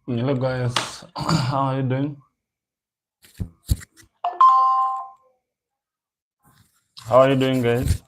Hello guys, how are you doing? How are you doing, guys?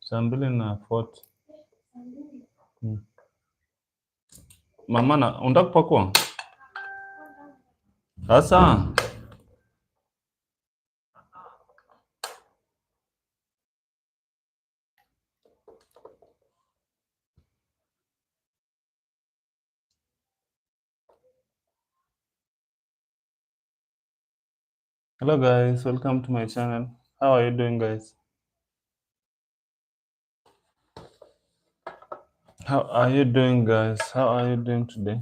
Sambili na fort. Mama na unataka kupakua? Sasa. Hello guys, welcome to my channel. How are you doing, guys? How are you doing, guys? How are you doing today?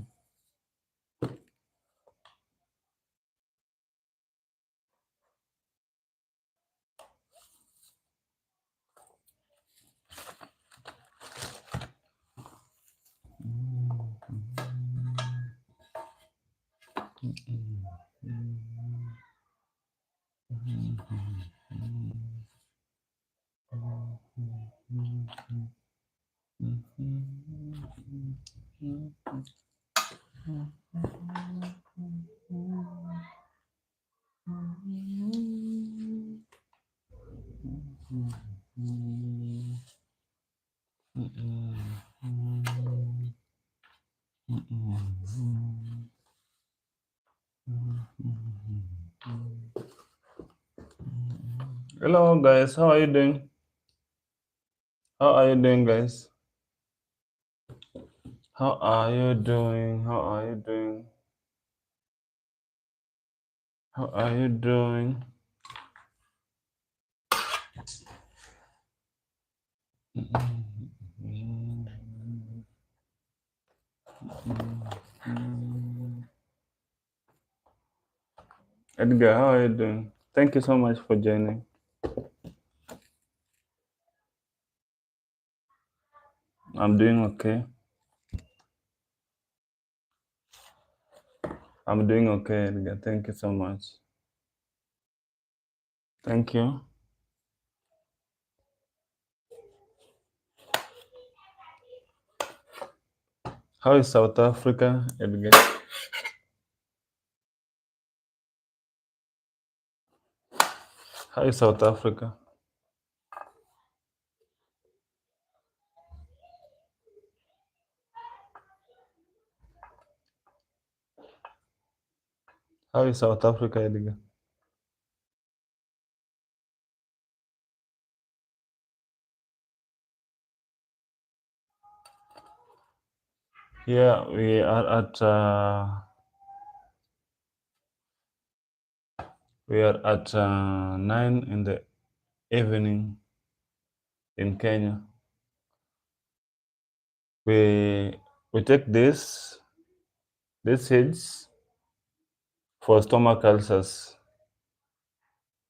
Hello guys, how are you doing? How are you doing, guys? How are you doing? How are you doing? How are you doing? Edgar, how are you doing? Thank you so much for joining. I'm doing okay. I'm doing okay, Edgar. Thank you so much. Thank you. How is South Africa, Edgar? How is South Africa? How is South Africa, Edgar? Yeah, we are at 9 in the evening in Kenya. We take this seeds for stomach ulcers.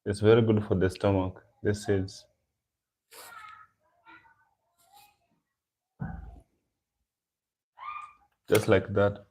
It's very good for the stomach. This seeds. Just like that.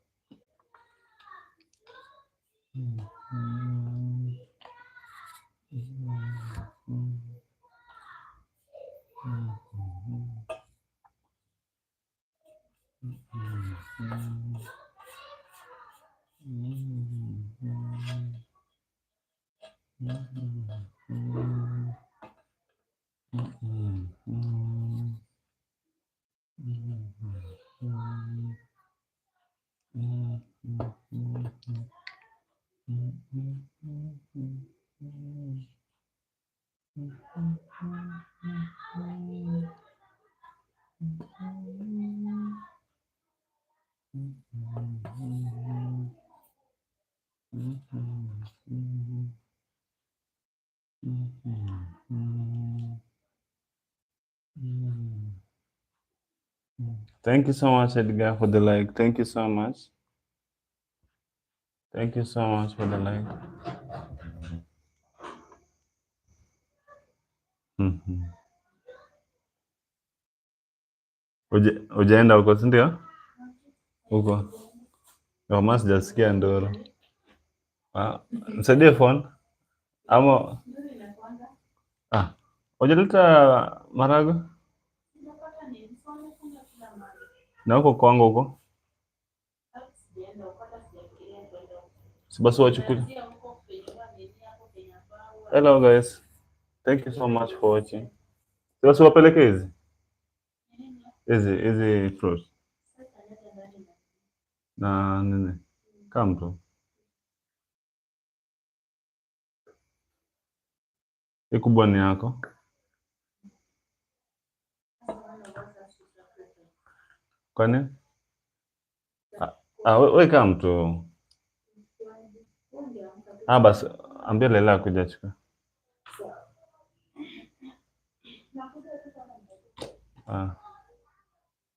Thank you so much, Edgar, for the like. Thank you so much. Thank you so much for the like. Ujaenda huko, si ndio? Huko kama sijasikia ndoro. Nisaidie phone ama ujaleta marago na huko kwangu huko, si basi wachukue. Hello guys, thank you so much for watching. Si basi wapeleke hizi fruit na nini, come tu. Hii kubwa ni yako. Kwani? We come tu. Basi ambia Leila kuja chukua.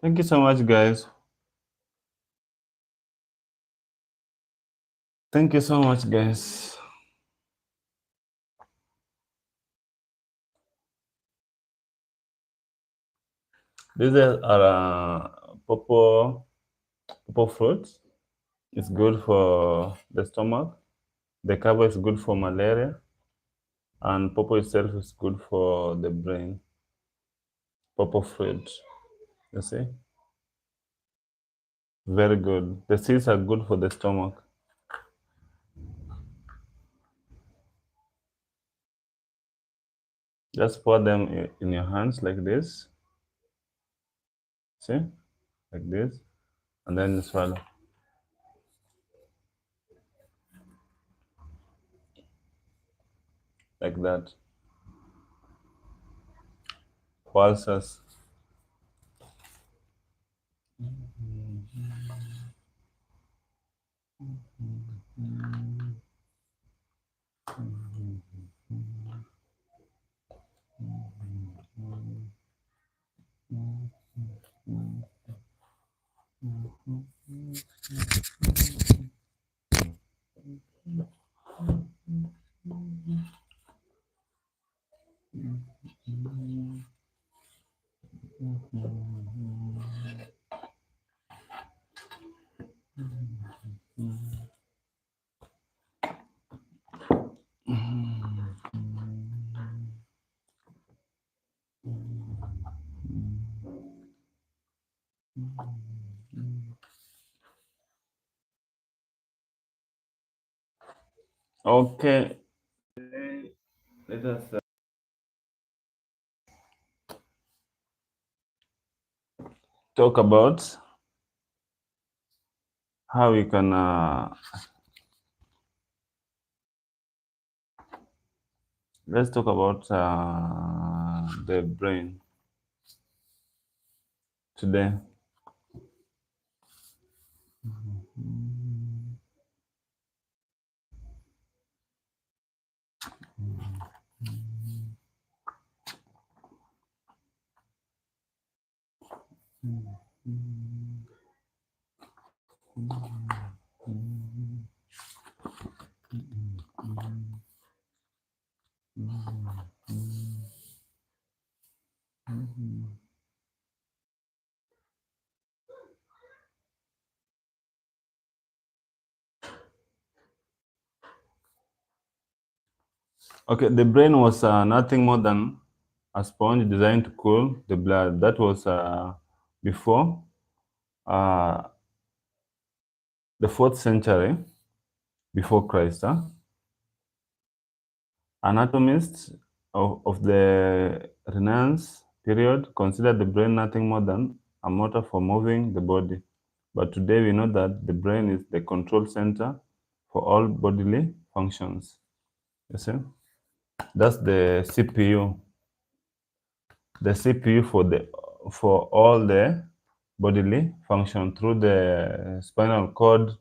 Thank you so much guys. Thank you so much guys. These are purple fruits. It's good for the stomach. The cover is good for malaria, and purple itself is good for the brain. Purple fruit, you see? Very good. The seeds are good for the stomach. Just pour them in your hands like this. See? Like this. And then swallow. Like that. Pulses. Okay. Let us talk about how we can let's talk about the brain today. Okay, the brain was nothing more than a sponge designed to cool the blood. That was before the 4th century before Christ. Anatomists of the Renaissance period considered the brain nothing more than a motor for moving the body. But today we know that the brain is the control center for all bodily functions. You see? That's the CPU. The CPU for all the bodily function through the spinal cord.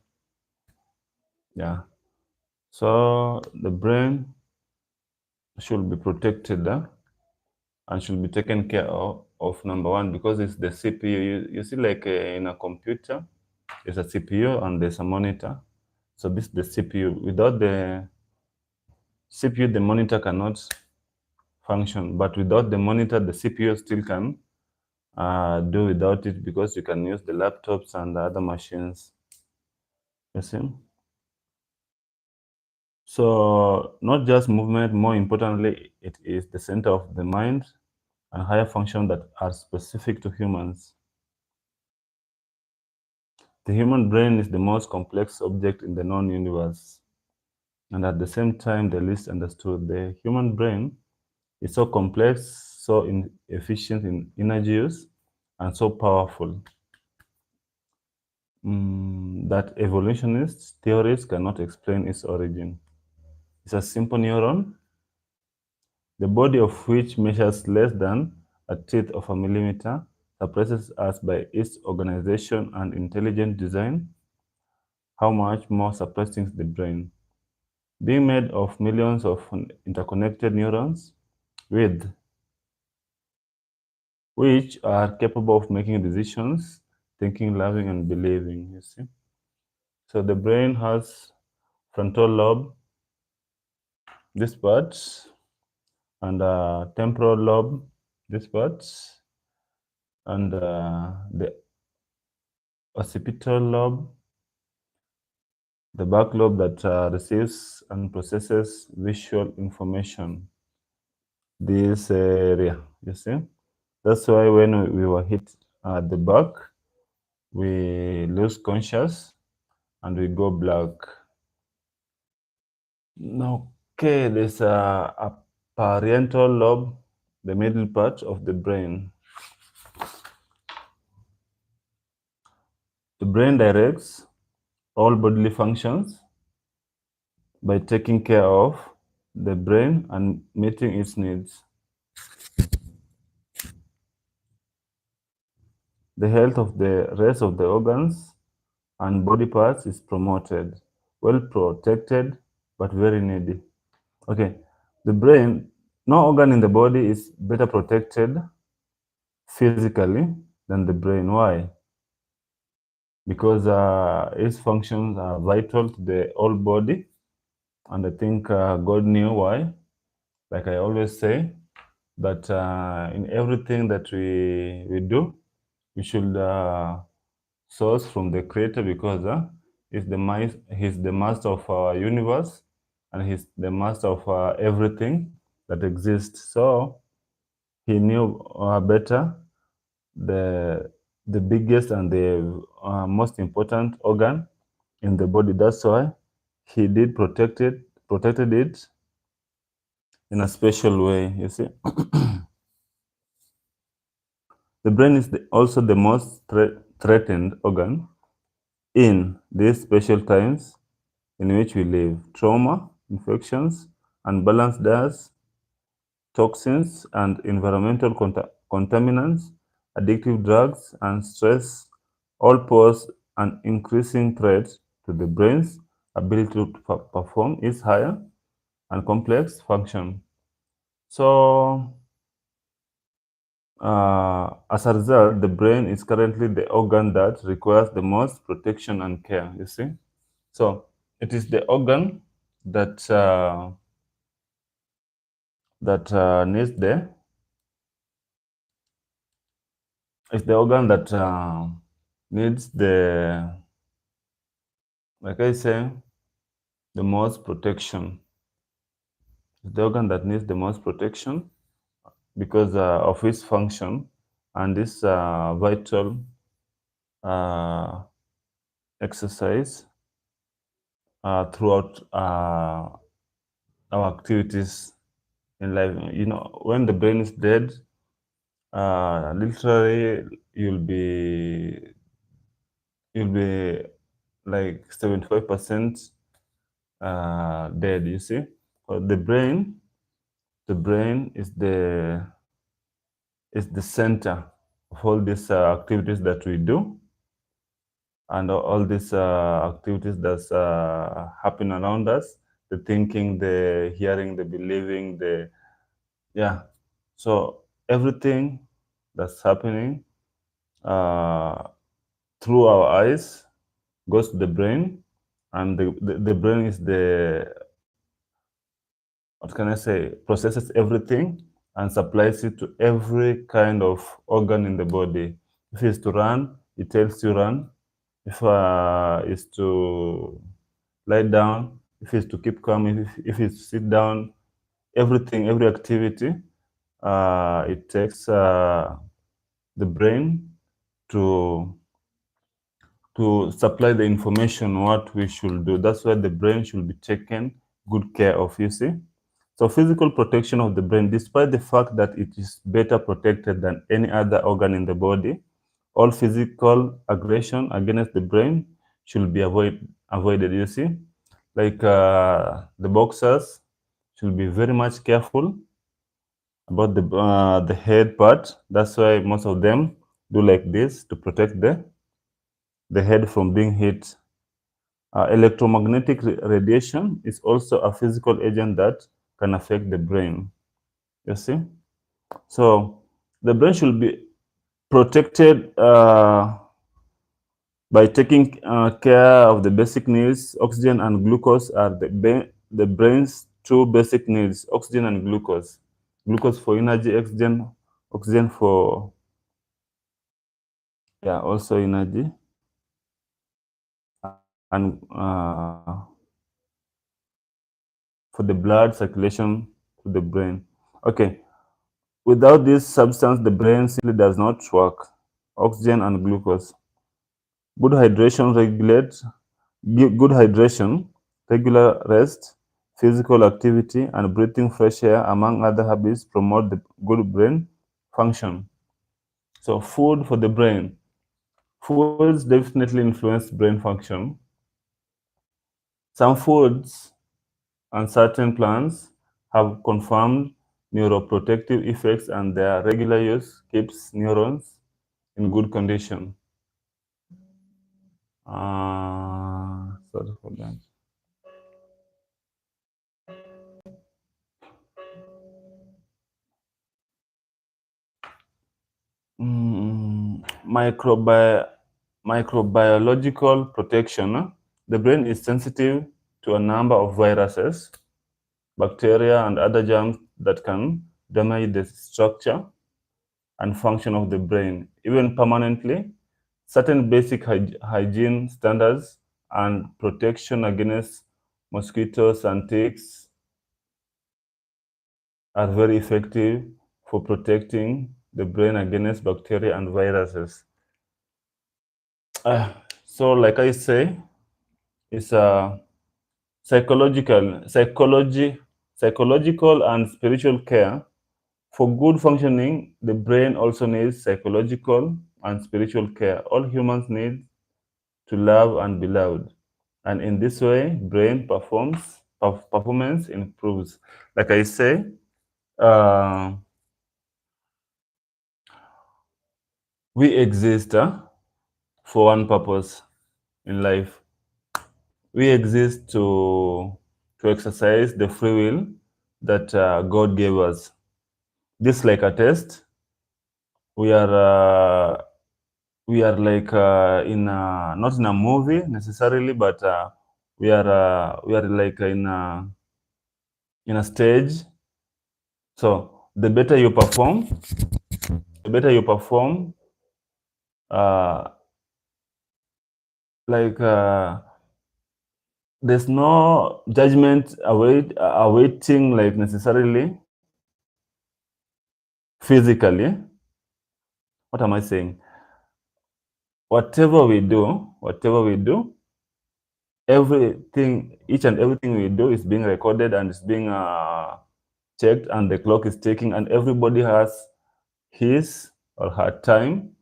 Yeah. So the brain should be protected and should be taken care of number one, because it's the CPU. You see, like in a computer, there's a CPU and there's a monitor. So this is the CPU. Without the CPU, the monitor cannot function. But without the monitor, the CPU still can do without it, because you can use the laptops and the other machines. You see? So not just movement, more importantly, it is the center of the mind and higher functions that are specific to humans. The human brain is the most complex object in the known universe, and at the same time, the least understood. The human brain is so complex, so efficient in energy use, and so powerful that evolutionist theories cannot explain its origin. It's a simple neuron, the body of which measures less than a tenth of a millimeter, surpasses us by its organization and intelligent design. How much more surprising is the brain? Being made of millions of interconnected neurons with which are capable of making decisions, thinking, loving, and believing. You see, so the brain has frontal lobe, this part, and temporal lobe, this part, and the occipital lobe, the back lobe that receives and processes visual information. This area, you see. That's why when we were hit at the back, we lose conscious and we go black. Okay, there's a parietal lobe, the middle part of the brain. The brain directs all bodily functions by taking care of the brain and meeting its needs. The health of the rest of the organs and body parts is promoted, well protected, but very needy. Okay, the brain, no organ in the body is better protected physically than the brain. Why? Because its functions are vital to the whole body, and I think God knew why. Like I always say, that in everything that we do, we should source from the Creator, because He's the master of our universe, and He's the master of everything that exists. So He knew better the biggest and the most important organ in the body. That's why He did protected it in a special way. You see, the brain is also the most threatened organ in these special times in which we live. Trauma, infections, unbalanced diets, toxins and environmental contaminants, addictive drugs, and stress all pose an increasing threat to the brain's ability to perform its higher and complex function. So, as a result, the brain is currently the organ that requires the most protection and care. You see, so it is the organ that needs the it's the organ that needs like I say, the most protection. It's the organ that needs the most protection because of its function and this vital exercise throughout our activities in life. You know, when the brain is dead, literally you'll be like 75% dead. You see, the brain the brain is the center of all these activities that we do, and all these activities that happen around us, the thinking, the hearing, the believing, the yeah. So everything that's happening through our eyes goes to the brain, and the brain is the, what can I say, processes everything and supplies it to every kind of organ in the body. If it's to run, it tells you run. If it's to lie down, if it's to keep calm, if it's to sit down, everything, every activity, it takes the brain to supply the information what we should do. That's why the brain should be taken good care of, you see. So physical protection of the brain, despite the fact that it is better protected than any other organ in the body, all physical aggression against the brain should be avoided, you see. Like the boxers should be very much careful about the head part. That's why most of them do like this to protect the head from being hit. Electromagnetic radiation is also a physical agent that can affect the brain. You see? So the brain should be protected by taking care of the basic needs. Oxygen and glucose are the brain's two basic needs, oxygen and glucose. Glucose for energy, oxygen for, yeah, also energy. And for the blood circulation to the brain. Okay, without this substance, the brain simply does not work. Oxygen and glucose. Good hydration good hydration, regular rest, physical activity, and breathing fresh air, among other habits, promote the good brain function. So food for the brain. Foods definitely influence brain function. Some foods and certain plants have confirmed neuroprotective effects, and their regular use keeps neurons in good condition. Sorry for that. Microbiological protection. The brain is sensitive to a number of viruses, bacteria, and other germs that can damage the structure and function of the brain, even permanently. Certain basic hygiene standards and protection against mosquitoes and ticks are very effective for protecting the brain against bacteria and viruses. So, like I say, it's a psychological and spiritual care. For good functioning, the brain also needs psychological and spiritual care. All humans need to love and be loved, and in this way, brain performance improves. Like I say, we exist for one purpose in life. We exist to exercise the free will that God gave us. This like a test. We are like in not in a movie necessarily, but we are like in a stage. So the better you perform, uh, like there's no judgment awaiting like necessarily physically. What am I saying? Whatever we do, everything, each and everything we do is being recorded and is being checked, and the clock is ticking, and everybody has his or her time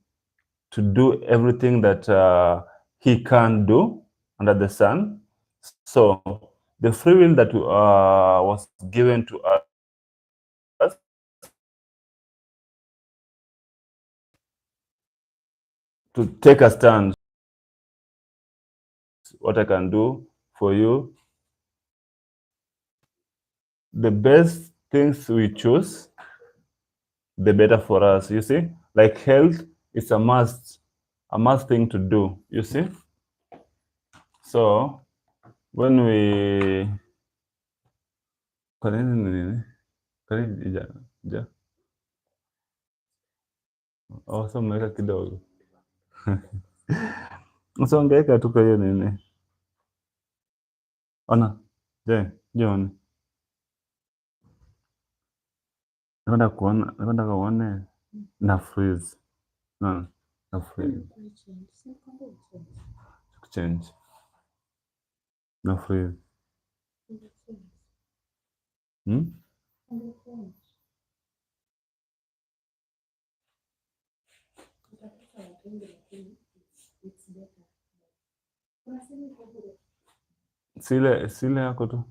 to do everything that he can do under the sun. So the free will that was given to us to take a stand. What I can do for you, the best things we choose, the better for us. You see, like health is a must thing to do. You see, so when we so mmeweka kidogo msongeka tu kwa hiyo nini. Ona je, John, nakwenda kuone na freeze na freeze change na freeze sile yako tu.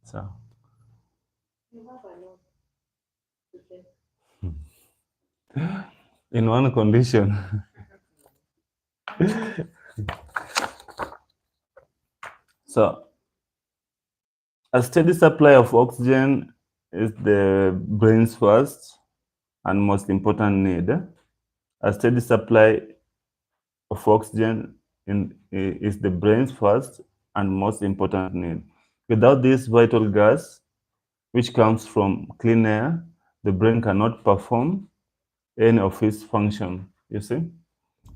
Sawa. In one condition. So, a steady supply of oxygen is the brain's first and most important need. A steady supply of oxygen is the brain's first and most important need. Without this vital gas, which comes from clean air, the brain cannot perform any of its function, you see?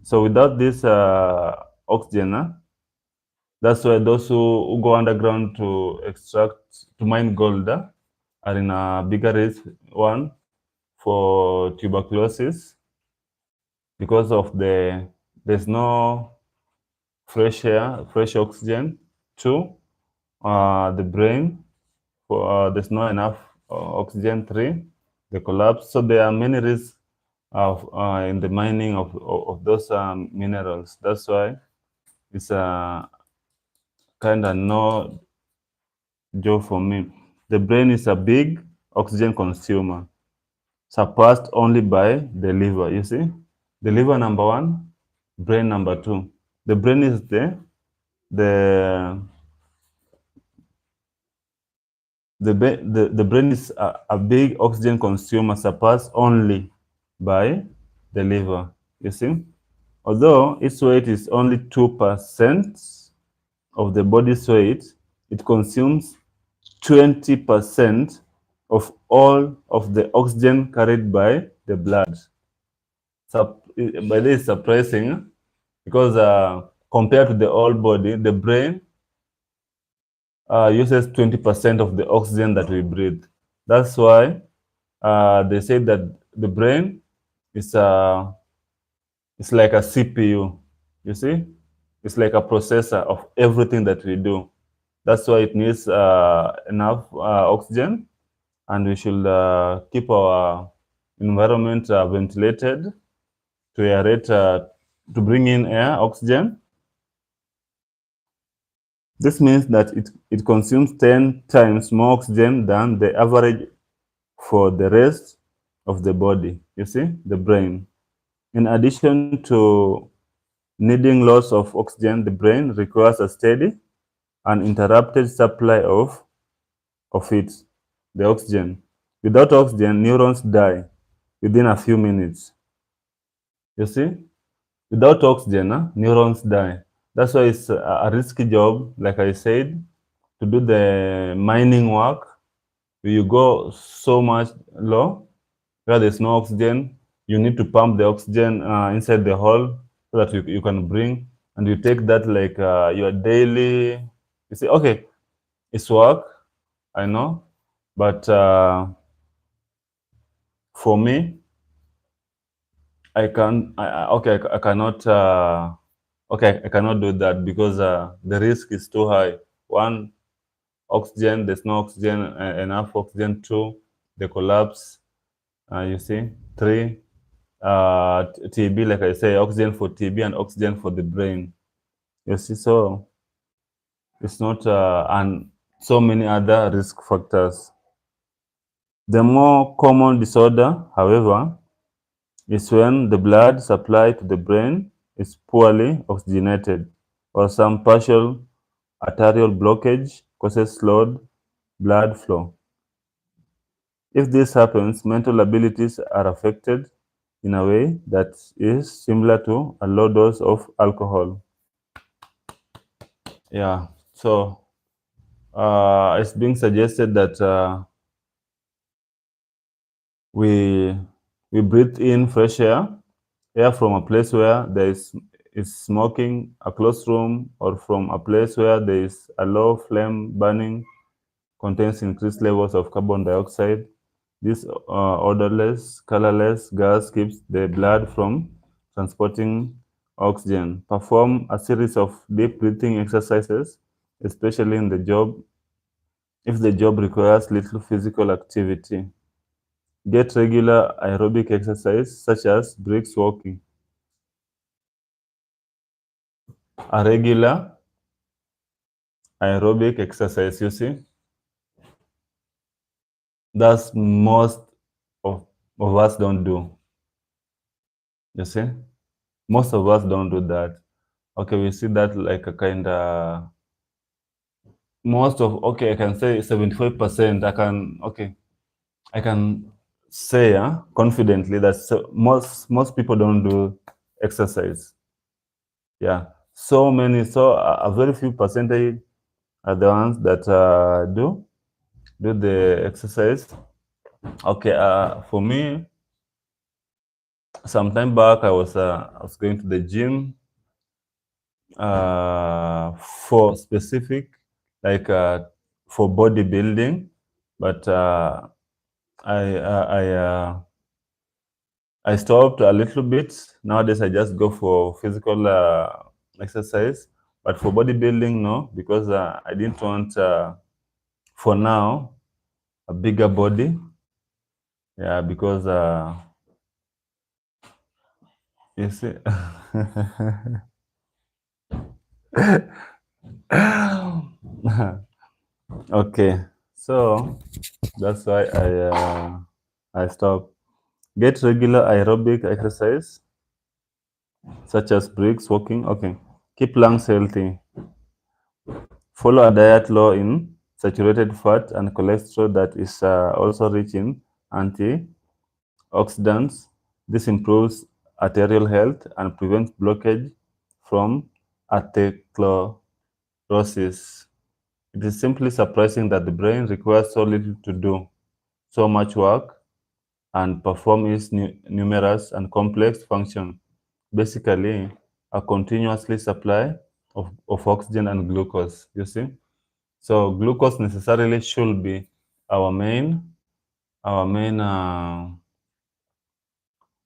So without this oxygen, that's why those who go underground to mine gold are in a bigger risk, one, for tuberculosis, because of there's no fresh air, fresh oxygen. Two, the brain, there's not enough oxygen. Three, the collapse. So there are many risks of in the mining of those minerals. That's why it's a kind of no job for me. The brain is a big oxygen consumer, surpassed only by the liver. You see, the liver number one, brain number two. The brain is the brain is a big oxygen consumer, surpassed only by the liver. You see, although its weight is only 2% of the body's weight, it consumes 20% of all of the oxygen carried by the blood. So, by this is surprising because compared to the whole body, the brain uses 20% of the oxygen that we breathe. That's why they say that the brain is it's like a CPU. You see, it's like a processor of everything that we do. That's why it needs enough oxygen, and we should keep our environment ventilated to aerate, to bring in air, oxygen. This means that it consumes 10 times more oxygen than the average for the rest of the body, you see, the brain. In addition to needing lots of oxygen, the brain requires a steady and interrupted supply of it, the oxygen. Without oxygen, neurons die within a few minutes. You see, without oxygen, neurons die. That's why it's a risky job, like I said, to do the mining work. You go so much low where there's no oxygen. You need to pump the oxygen inside the hole so that you can bring, and you take that like your daily. You say, okay, it's work, I know, but for me, I cannot. I cannot do that because the risk is too high. One, oxygen, there's no oxygen, enough oxygen. Two, the collapse. You see. Three, TB, like I say, oxygen for TB and oxygen for the brain. You see, so it's not, and so many other risk factors. The more common disorder, however, is when the blood supply to the brain is poorly oxygenated or some partial arterial blockage causes slowed blood flow. If this happens, mental abilities are affected in a way that is similar to a low dose of alcohol. Yeah, so it's being suggested that we breathe in fresh air from a place where there is smoking, a closed room, or from a place where there is a low flame burning contains increased levels of carbon dioxide. This odorless, colorless gas keeps the blood from transporting oxygen. Perform a series of deep breathing exercises, especially in the job if the job requires little physical activity. Get regular aerobic exercise such as brisk walking. A regular aerobic exercise, you see, that's most of us don't do. You see, most of us don't do that. Okay, we see that like a kind of most of, okay, I can say 75%. I can say confidently that most people don't do exercise. Yeah, so a very few percentage are the ones that do the exercise. Okay, for me, some time back, I was going to the gym for specific, like for bodybuilding, but I stopped a little bit. Nowadays, I just go for physical exercise, but for bodybuilding, no, because I didn't want, for now, a bigger body. Yeah, because you see. Okay, so that's why I stop. Get regular aerobic exercise such as brisk walking. Okay, keep lungs healthy. Follow a diet low in saturated fat and cholesterol that is also rich in antioxidants. This improves arterial health and prevents blockage from atherosclerosis. It is simply surprising that the brain requires so little to do so much work and perform its numerous and complex function. Basically, a continuously supply of oxygen and glucose, you see. So glucose necessarily should be our main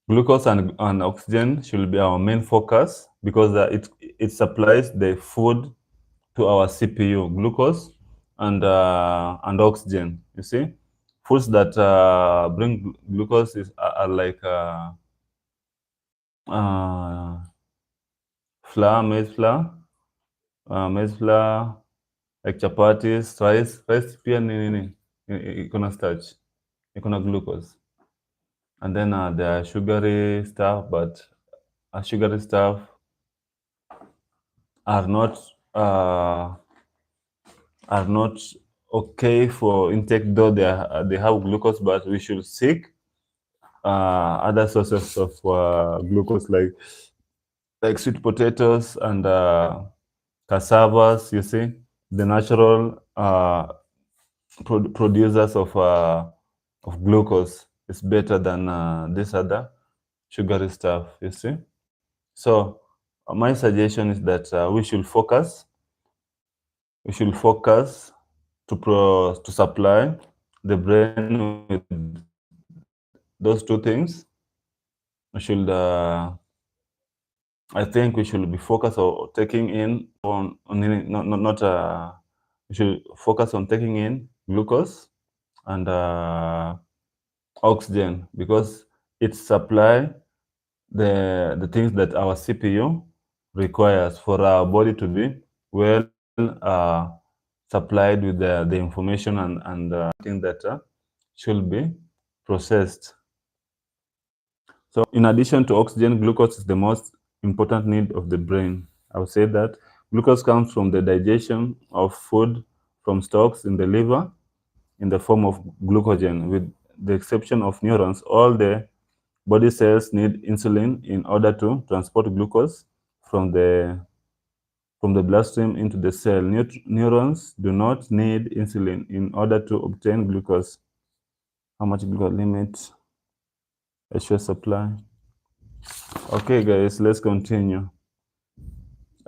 glucose and oxygen should be our main focus because it supplies the food to our CPU, glucose and oxygen. You see, foods that bring glucose are like uh, flour, maize flour, like chapatis, rice pia nini, iko na starch, iko na glucose. And then there are sugary stuff, but sugary stuff are not uh, are not okay for intake, though they have glucose, but we should seek other sources of glucose like sweet potatoes and cassavas. You see, the natural producers of glucose is better than this other sugary stuff. You see, so my suggestion is that we should focus. We should focus to supply the brain with those two things. We should I think we should be focused on taking in not we should focus on taking in glucose and oxygen because it supply the things that our CPU requires for our body to be well supplied with the information and things that should be processed. So in addition to oxygen, glucose is the most important need of the brain. I would say that glucose comes from the digestion of food from stocks in the liver in the form of glucogen. With the exception of neurons, all the body cells need insulin in order to transport glucose from the bloodstream into the cell. Neurons do not need insulin in order to obtain glucose. How much glucose limit? Extra supply. Okay, guys, let's continue.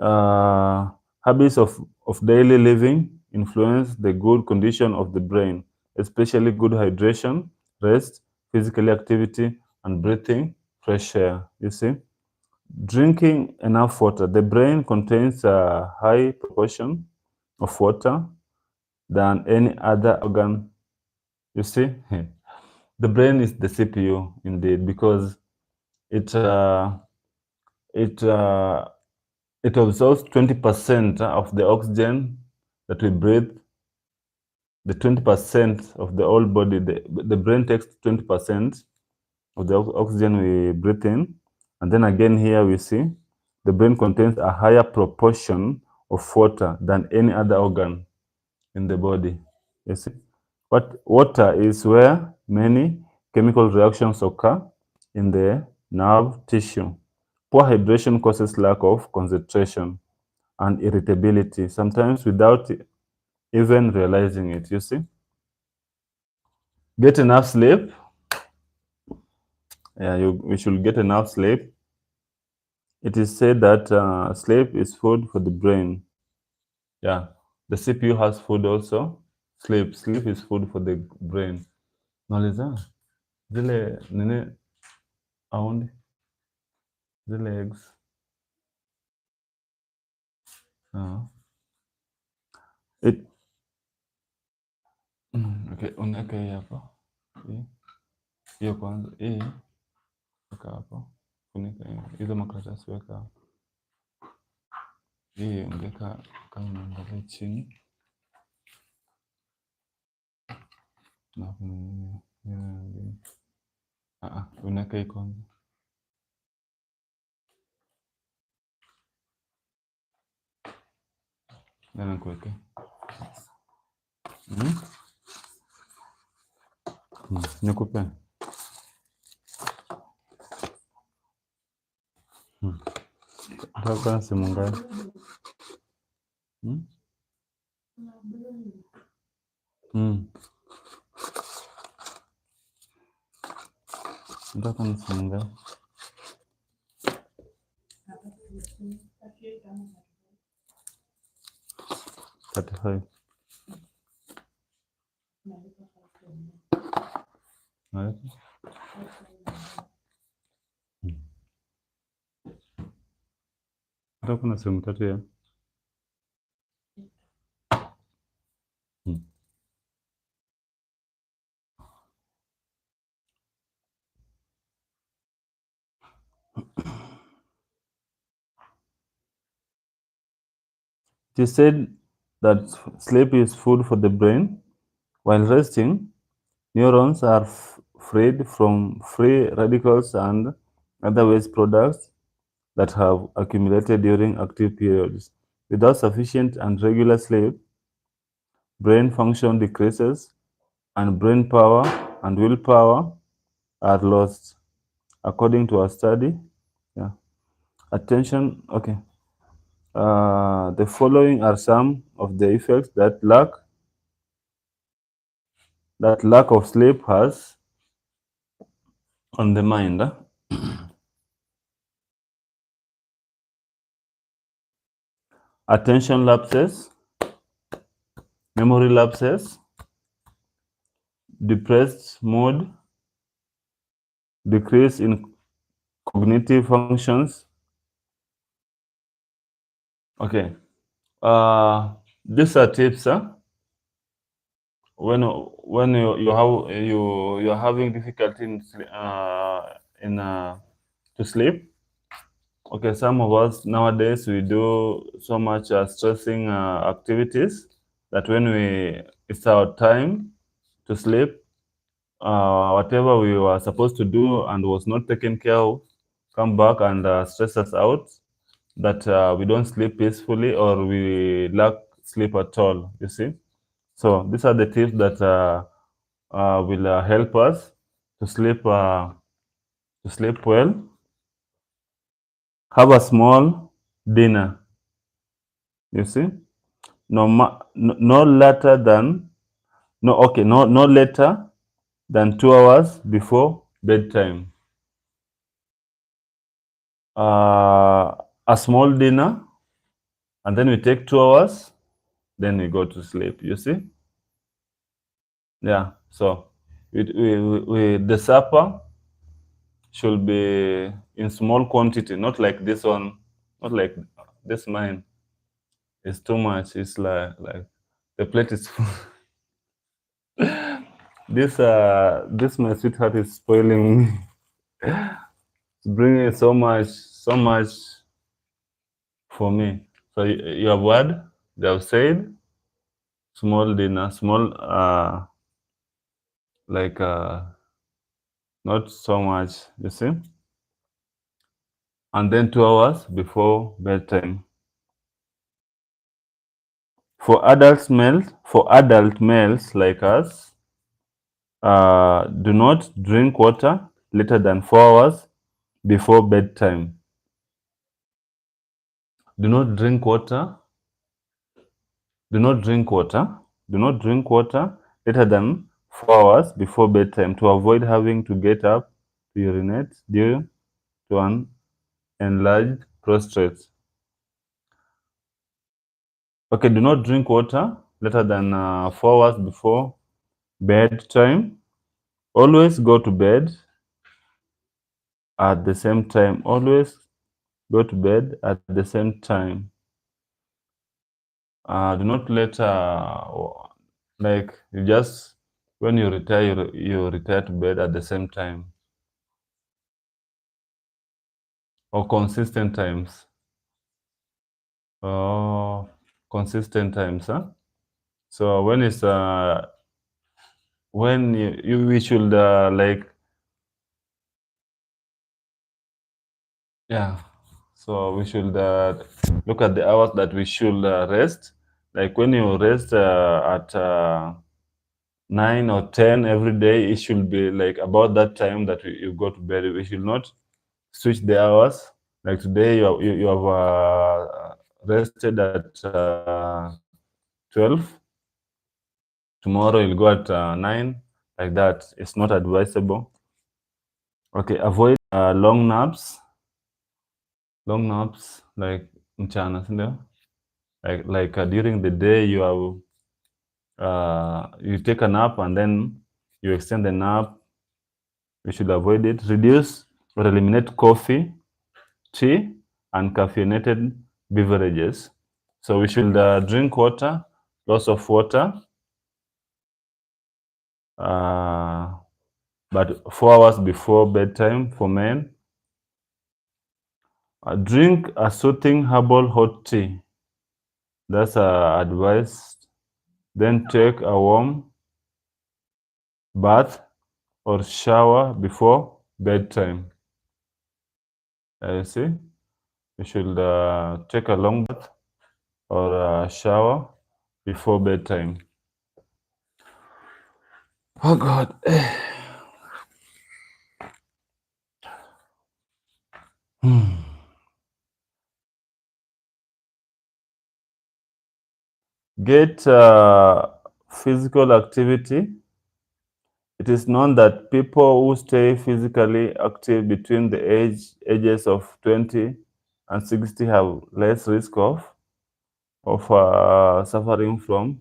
Habits of daily living influence the good condition of the brain, especially good hydration, rest, physical activity, and breathing fresh air. You see, drinking enough water. The brain contains a high proportion of water than any other organ. You see, the brain is the CPU indeed, because it it uh, it absorbs 20% of the oxygen that we breathe. The 20% of the whole body, the brain takes 20% of the oxygen we breathe in. And then again here we see the brain contains a higher proportion of water than any other organ in the body. You see, but water is where many chemical reactions occur in the nerve tissue. Poor hydration causes lack of concentration and irritability, sometimes without even realizing it. You see, get enough sleep. Yeah, we should get enough sleep. It is said that sleep is food for the brain. Yeah, the CPU has food also. Sleep is food for the brain. Nauliza zile nini aundi zile eggs. It okay, unaweka hii hapa. Hiyo kwanza, hii weka hapo. Funika hizo makaratasi, weka hapo. Hii ungeka kama unaangalia chini. Unaweka hii kwanza. Nani kuweke? Nikupe. Nataka simu ngapi? Nataka simu ngapi? 35. Hata kuna simu tatu ya. It is said that sleep is food for the brain. While resting, neurons are freed from free radicals and other waste products that have accumulated during active periods. Without sufficient and regular sleep, brain function decreases and brain power and willpower are lost, according to a study. Yeah. Attention, okay. The following are some of the effects that lack of sleep has on the mind. Attention lapses, memory lapses, depressed mood, decrease in cognitive functions. Okay, these are tips. When you're having difficulty in to sleep. Okay, some of us nowadays we do so much stressing activities that when it's our time to sleep, whatever we were supposed to do and was not taken care of come back and stress us out, that we don't sleep peacefully or we lack sleep at all, you see. So these are the tips that will help us to sleep well. Have a small dinner, you see. No later than no later than 2 hours before bedtime. A small dinner, and then we take 2 hours, then we go to sleep. You see? Yeah. So the supper should be in small quantity, not like this one, not like this mine. It's too much. It's like the plate is full. This my sweetheart is spoiling me. It's bringing so much for me. So you have what? They have said small dinner, small like not so much, you see? And then 2 hours before bedtime. For adult males like us, do not drink water later than 4 hours before bedtime. Do not drink water. Do not drink water. Do not drink water later than 4 hours before bedtime to avoid having to get up to urinate due to an enlarged prostate. Okay, do not drink water later than 4 hours before bedtime. Always go to bed at the same time. Always go to bed at the same time. Do not let like you just when you retire, you retire to bed at the same time or consistent times. Oh, consistent times, huh? So when it's when we should like yeah. So we should look at the hours that we should rest. Like when you rest at 9 or 10 every day, it should be like about that time that you go to bed. We should not switch the hours. Like today, you have rested at 12. Tomorrow you'll go at 9. Like that, it's not advisable. Okay, avoid long naps. Long naps like mchana, sindio? Like during the day you have you take a nap and then you extend the nap. We should avoid it. Reduce or eliminate coffee, tea, and caffeinated beverages. So we should drink water, lots of water, but 4 hours before bedtime for men. Drink a soothing herbal hot tea. That's advice. Then take a warm bath or shower before bedtime. You see, you should take a long bath or a shower before bedtime. Oh God. Get physical activity. It is known that people who stay physically active between the ages of 20 and 60 have less risk of suffering from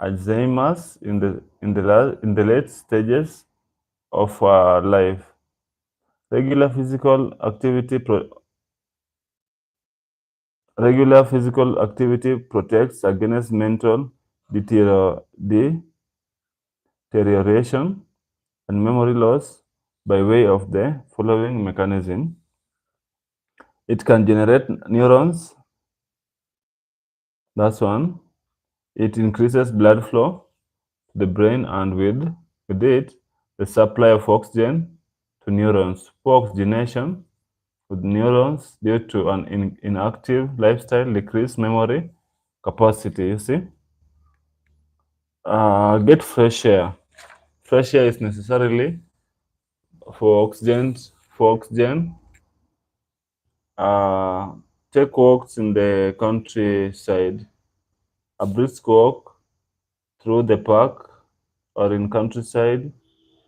Alzheimer's in the late stages of life. Regular physical activity protects against mental deterioration and memory loss by way of the following mechanism. It can generate neurons. That's one. It increases blood flow to the brain and with With it, the supply of oxygen to neurons. Poor oxygenation with neurons due to an inactive lifestyle decrease memory capacity. You see, get fresh air. Fresh air is necessarily for oxygen. For oxygen, uh, take walks in the countryside. A brisk walk through the park or in countryside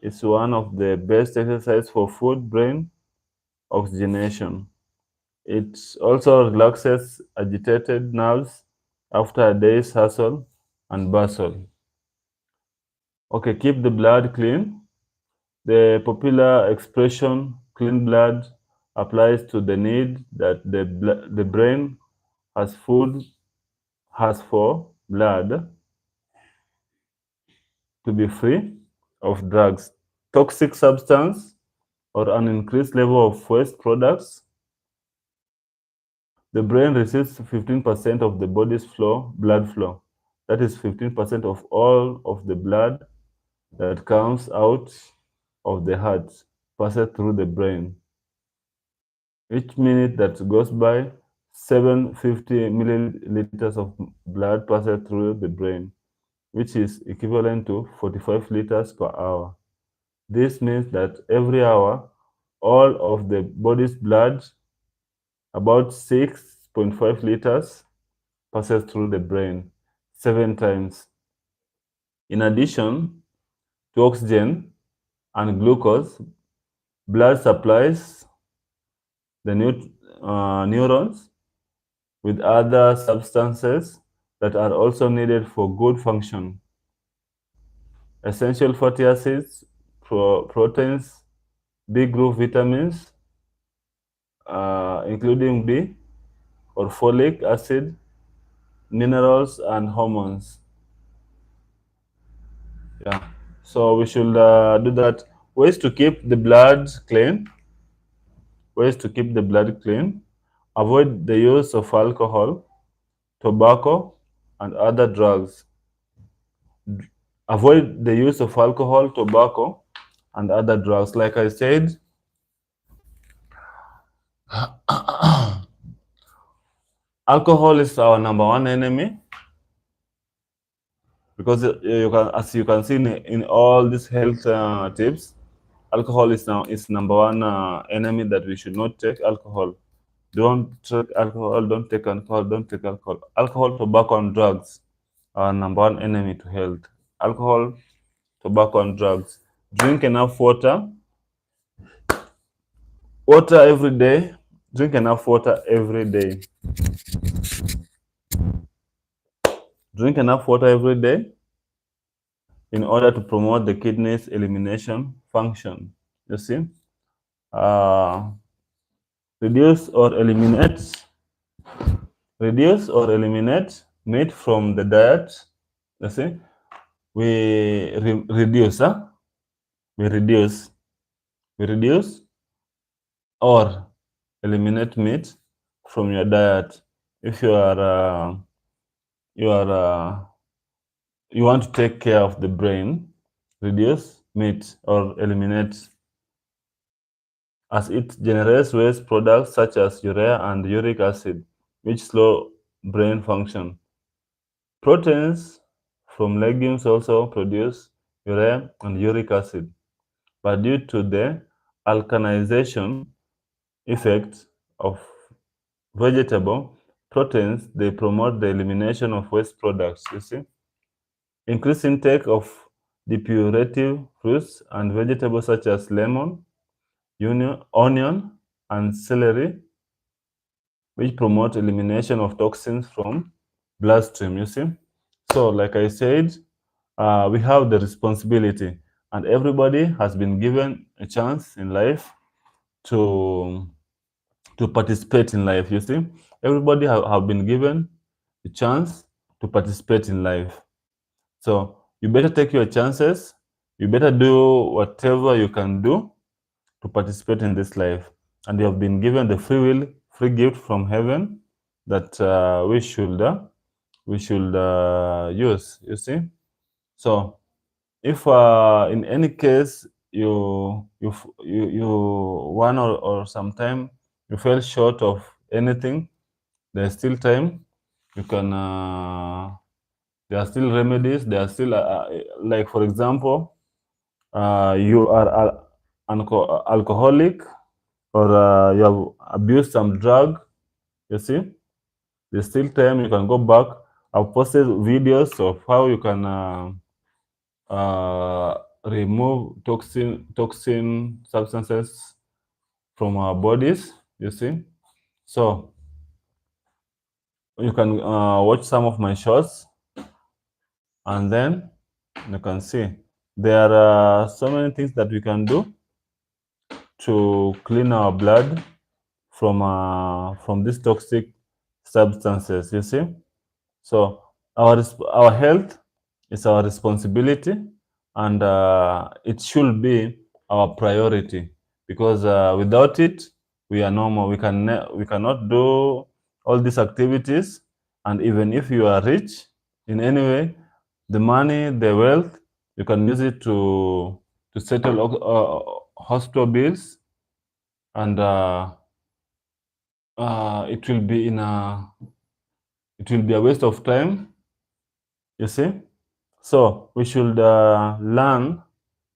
is one of the best exercise for food brain oxygenation. It also relaxes agitated nerves after a day's hustle and bustle. Okay, keep the blood clean. The popular expression clean blood applies to the need that the brain has for blood to be free of drugs, toxic substance, or an increased level of waste products. The brain receives 15% of the body's blood flow. That is 15% of all of the blood that comes out of the heart passes through the brain. Each minute that goes by, 750 milliliters of blood passes through the brain, which is equivalent to 45 liters per hour. This means that every hour, all of the body's blood, about 6.5 liters, passes through the brain 7 times. In addition to oxygen and glucose, blood supplies the neurons with other substances that are also needed for good function. Essential fatty acids, proteins, B group vitamins, including B or folic acid, minerals, and hormones. Yeah. So we should do that. Ways to keep the blood clean. Ways to keep the blood clean. Avoid the use of alcohol, tobacco, and other drugs. Avoid the use of alcohol, tobacco, and other drugs. Like I said, alcohol is our number one enemy because you can, as you can see in all these health tips, alcohol is number one enemy that we should not take alcohol. Don't take alcohol. Don't take alcohol. Don't take alcohol. Alcohol, tobacco, and drugs are number one enemy to health. Alcohol, tobacco, and drugs. Drink enough water. Water every day. Drink enough water every day. Drink enough water every day in order to promote the kidney's elimination function. You see, uh, reduce or eliminate, meat from the diet. You see, we reduce, we reduce, we reduce or eliminate meat from your diet. If you are you want to take care of the brain, reduce meat or eliminate, as it generates waste products such as urea and uric acid, which slow brain function. Proteins from legumes also produce urea and uric acid, but due to the alkalization effect of vegetable proteins, they promote the elimination of waste products. You see, increase intake of depurative fruits and vegetables such as lemon, onion, and celery, which promote elimination of toxins from bloodstream. You see, so like I said, we have the responsibility, and everybody has been given a chance in life to participate in life. You see, everybody have been given a chance to participate in life. So you better take your chances. You better do whatever you can do to participate in this life. And you have been given the free will, free gift from heaven that we should use. You see. So if in any case you one or sometime you fell short of anything, there's still time. You can there are still remedies. There are still like, for example, you are alcoholic, or you have abused some drug. You see, there's still time. You can go back. I've posted videos of how you can remove toxin substances from our bodies. You see, so you can watch some of my shots, and then you can see there are so many things that we can do to clean our blood from these toxic substances. You see, so our health is our responsibility, and it should be our priority, because without it we are normal. We cannot do all these activities, and even if you are rich in any way, the money, the wealth, you can use it to settle hospital bills, and it will be it will be a waste of time. You see, so we should learn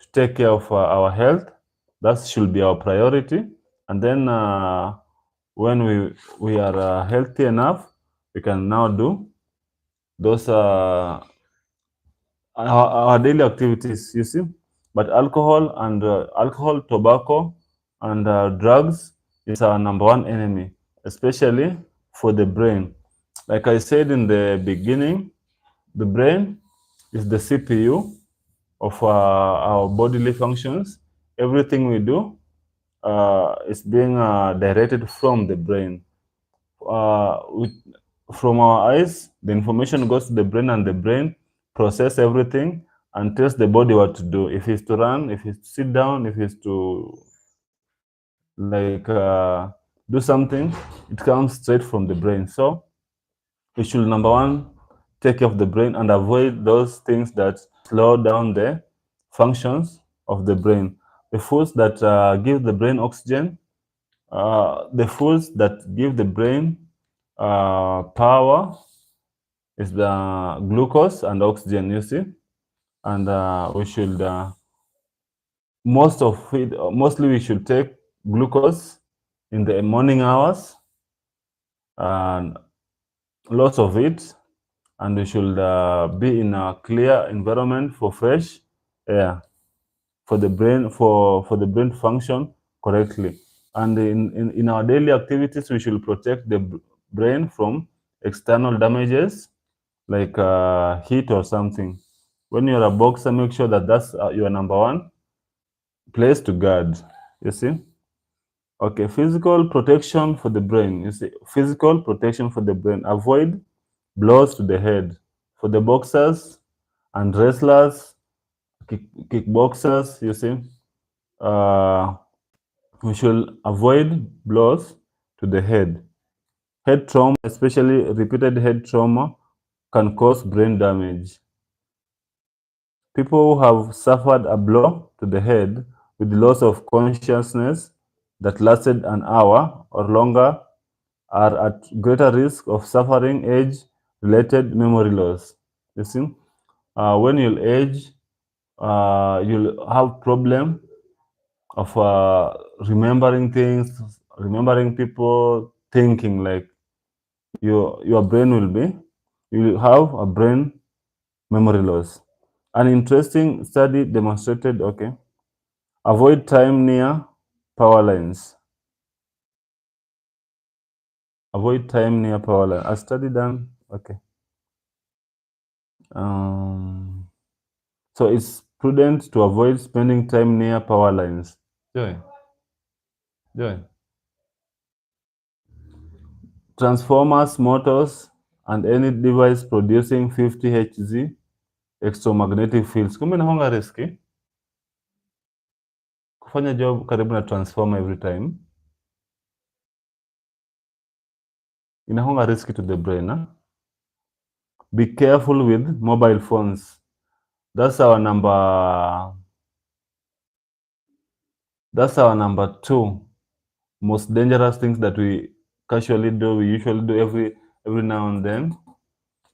to take care of our health. That should be our priority, and then when we are healthy enough, we can now do those our daily activities. You see, but alcohol, tobacco, and drugs is our number one enemy, especially for the brain. Like I said in the beginning, the brain is the CPU of our bodily functions. Everything we do is being directed from the brain. With, from our eyes, the information goes to the brain, and the brain process everything and tells the body what to do. If it's to run, if it's to sit down, if it's to like do something, it comes straight from the brain. So we should, number one, take care of the brain and avoid those things that slow down the functions of the brain. The foods that give the brain oxygen, the foods that give the brain power is the glucose and oxygen, you see. And we should, mostly we should take glucose in the morning hours, and lots of it, and we should be in a clear environment for fresh air for the brain, for the brain to function correctly. And in our daily activities, we should protect the brain from external damages like heat or something. When you're a boxer, make sure that that's your number one place to guard. You see. Okay, physical protection for the brain. You see, physical protection for the brain. Avoid blows to the head. For the boxers and wrestlers, kickboxers, you see, we should avoid blows to the head. Head trauma, especially repeated head trauma, can cause brain damage. People who have suffered a blow to the head with loss of consciousness that lasted an hour or longer are at greater risk of suffering age-related memory loss. You see, when you'll age, you'll have problem of remembering things, remembering people, thinking. Like your brain will be, you will have a brain memory loss. An interesting study demonstrated, okay, avoid time near power lines. Avoid time near power line. A study done, okay. So it's prudent to avoid spending time near power lines. Joy. Joy. Transformers, motors, and any device producing 50 Hz electromagnetic fields. Kumbe inahonga riski kufanya job karibu na transformer every time. Inahonga riski to the brain. Huh? Be careful with mobile phones. That's our number. That's our number two most dangerous things that we casually do. We usually do every now and then.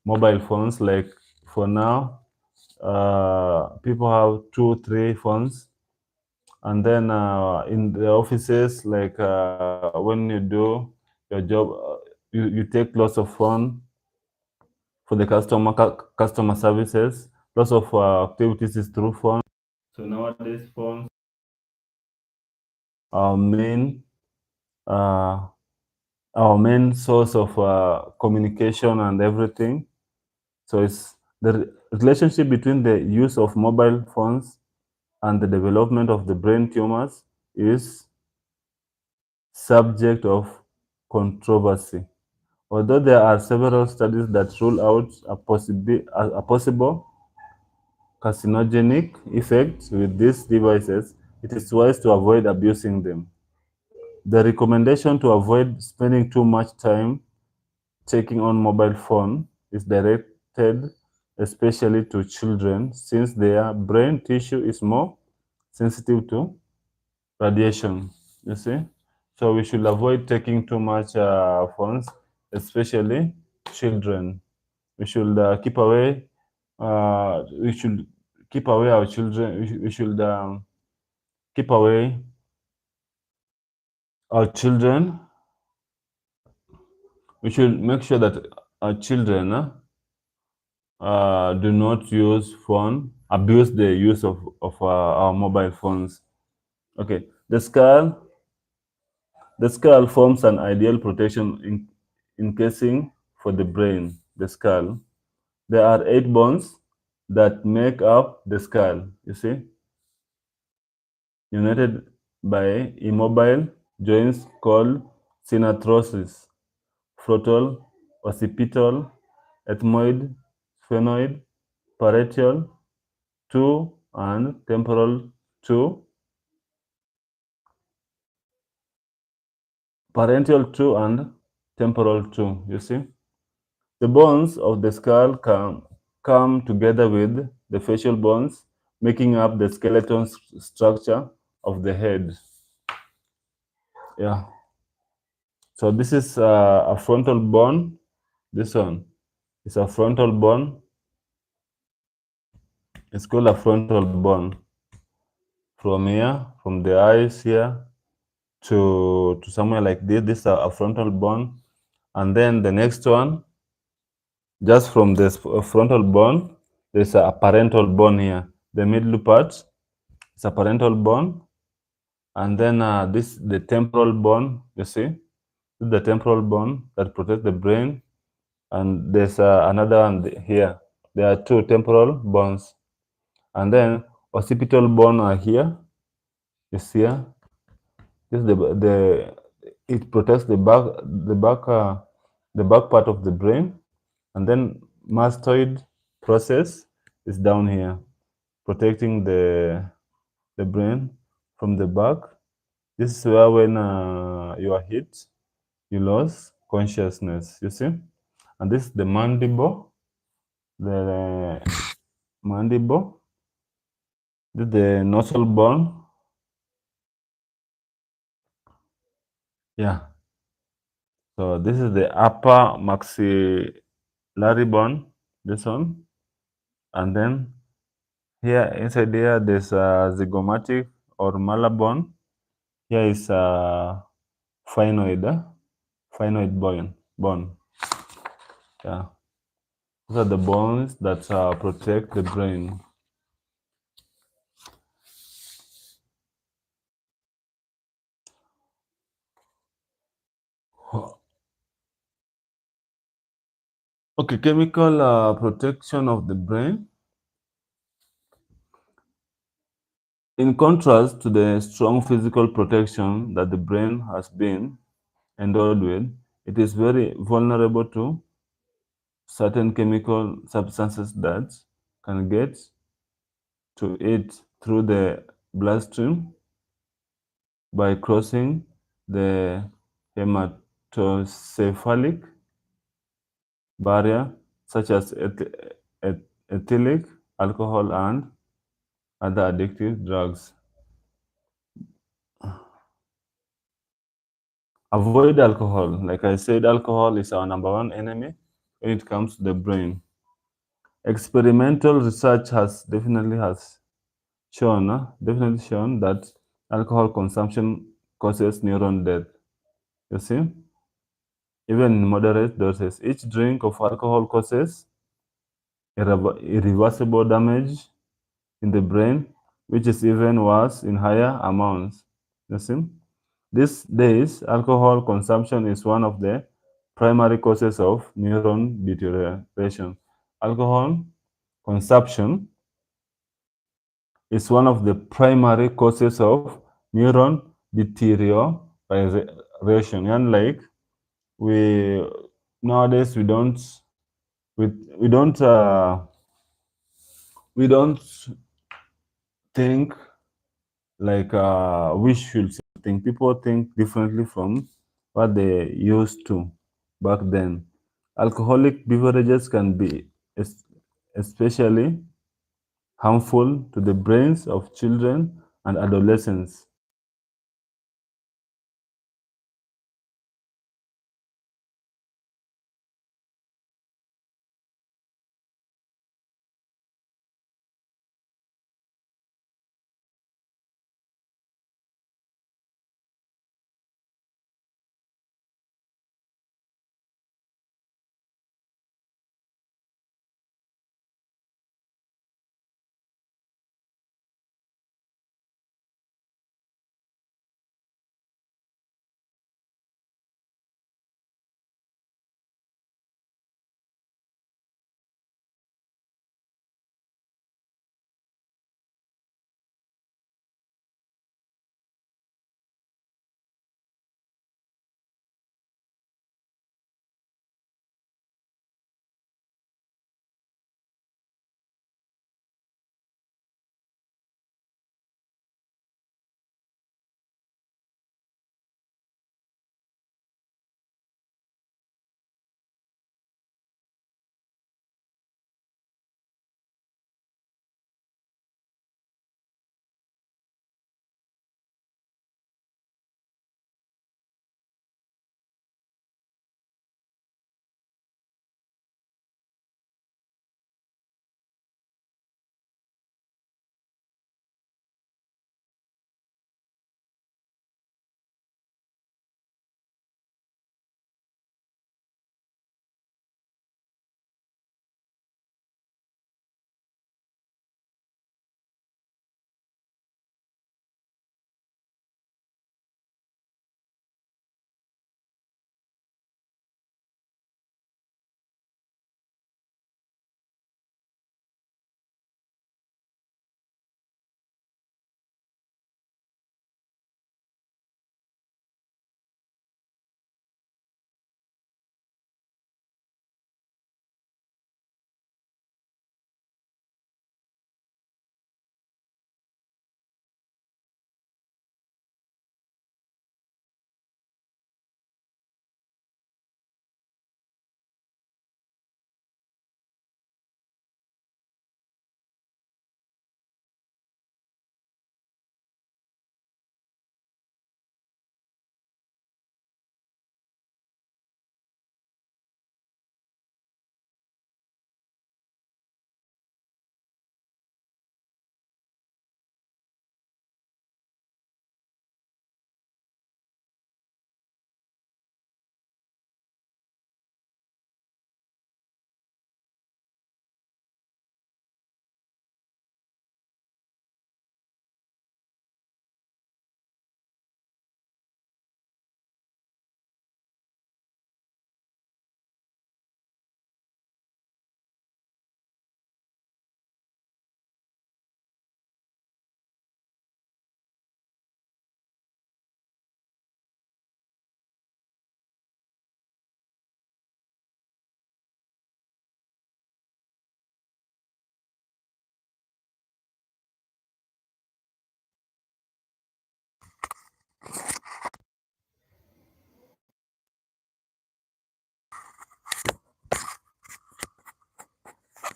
Mobile phones, like for now, people have 2 3 phones, and then in the offices, like when you do your job, you take lots of phone for the customer services. Lots of activities is through phone. So nowadays, phones our main uh, our main source of communication and everything. So it's the relationship between the use of mobile phones and the development of the brain tumors is subject of controversy. Although there are several studies that rule out a possible carcinogenic effect with these devices, it is wise to avoid abusing them. The recommendation to avoid spending too much time checking on mobile phone is directed especially to children, since their brain tissue is more sensitive to radiation. You see, so we should avoid taking too much phones, especially children. We should keep away. We should keep away our children. We should keep away our children. We should make sure that our children do not use phone, abuse the use of our mobile phones. Okay, the skull forms an ideal protection encasing for the brain. The skull. There are 8 bones that make up the skull. You see, united by immobile joints called synarthrosis, frontal, occipital, ethmoid, sphenoid, parietal, 2 and temporal 2, parental 2 and temporal 2. You see, the bones of the skull come together with the facial bones, making up the skeleton structure of the head. Yeah. So this is a frontal bone. This one is a frontal bone. It's called a frontal bone. From here, from the eyes here to somewhere like this. This is a frontal bone, and then the next one, just from this frontal bone, there's a parental bone here. The middle part is a parental bone, and then this the temporal bone. You see, this is the temporal bone that protects the brain, and there's another one here. There are 2 temporal bones, and then occipital bone are here. You see here. This is the it protects the back part of the brain, and then mastoid process is down here, protecting the brain from the back. This is where when you are hit, you lose consciousness. You see, and this is the mandible. The mandible. This is the nasal bone. Yeah. So this is the upper maxillary bone. This one, and then here inside here there's a zygomatic or malar bone. Here is a phenoid bone. Yeah, these are the bones that protect the brain. Okay, chemical protection of the brain. In contrast to the strong physical protection that the brain has been endowed with, it is very vulnerable to certain chemical substances that can get to it through the bloodstream by crossing the hematocephalic barrier, such as ethylic alcohol, and other addictive drugs. Avoid alcohol. Like I said, alcohol is our number one enemy when it comes to the brain. Experimental research has definitely shown that alcohol consumption causes neuron death. You see, even in moderate doses, each drink of alcohol causes irreversible damage in the brain, which is even worse in higher amounts. You see, these days, alcohol consumption is one of the primary causes of neuron deterioration. Alcohol consumption is one of the primary causes of neuron deterioration. And like we nowadays we, we don't uh, we don't think like we should think. People think differently from what they used to back then. Alcoholic beverages can be especially harmful to the brains of children and adolescents.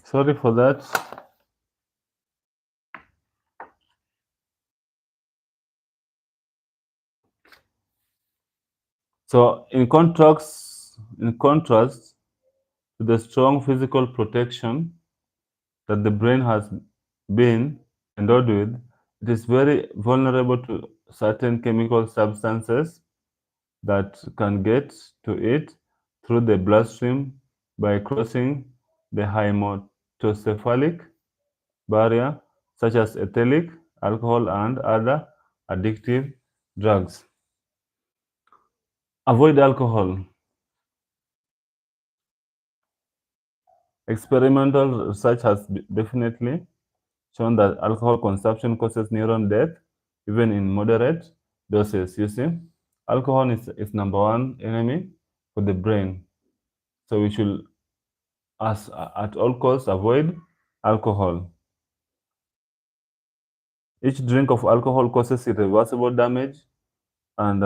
Sorry for that. So in contrast to the strong physical protection that the brain has been endowed with, it is very vulnerable to certain chemical substances that can get to it through the bloodstream by crossing the hematocephalic barrier, such as ethylic alcohol and other addictive drugs. Avoid alcohol. Experimental research has definitely shown that alcohol consumption causes neuron death, even in moderate doses. You see, alcohol is number one enemy for the brain. So we should, at all costs, avoid alcohol. Each drink of alcohol causes irreversible damage and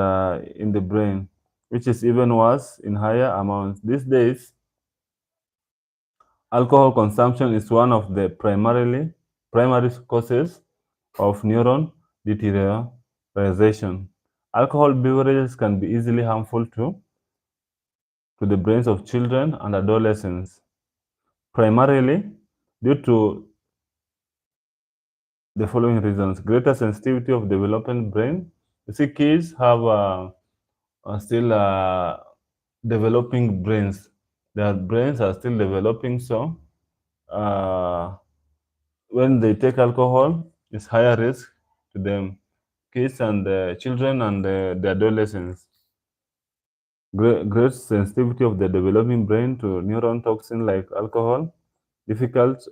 in the brain, which is even worse in higher amounts. These days, alcohol consumption is one of the primary causes of neuron deterioration. Alcohol beverages can be easily harmful to the brains of children and adolescents, primarily due to the following reasons: greater sensitivity of developing brain. You see, kids have are still developing brains. Their brains are still developing, so uh, when they take alcohol, it's higher risk to them, kids and children and the adolescents. Great sensitivity of the developing brain to neuron toxin like alcohol, difficulty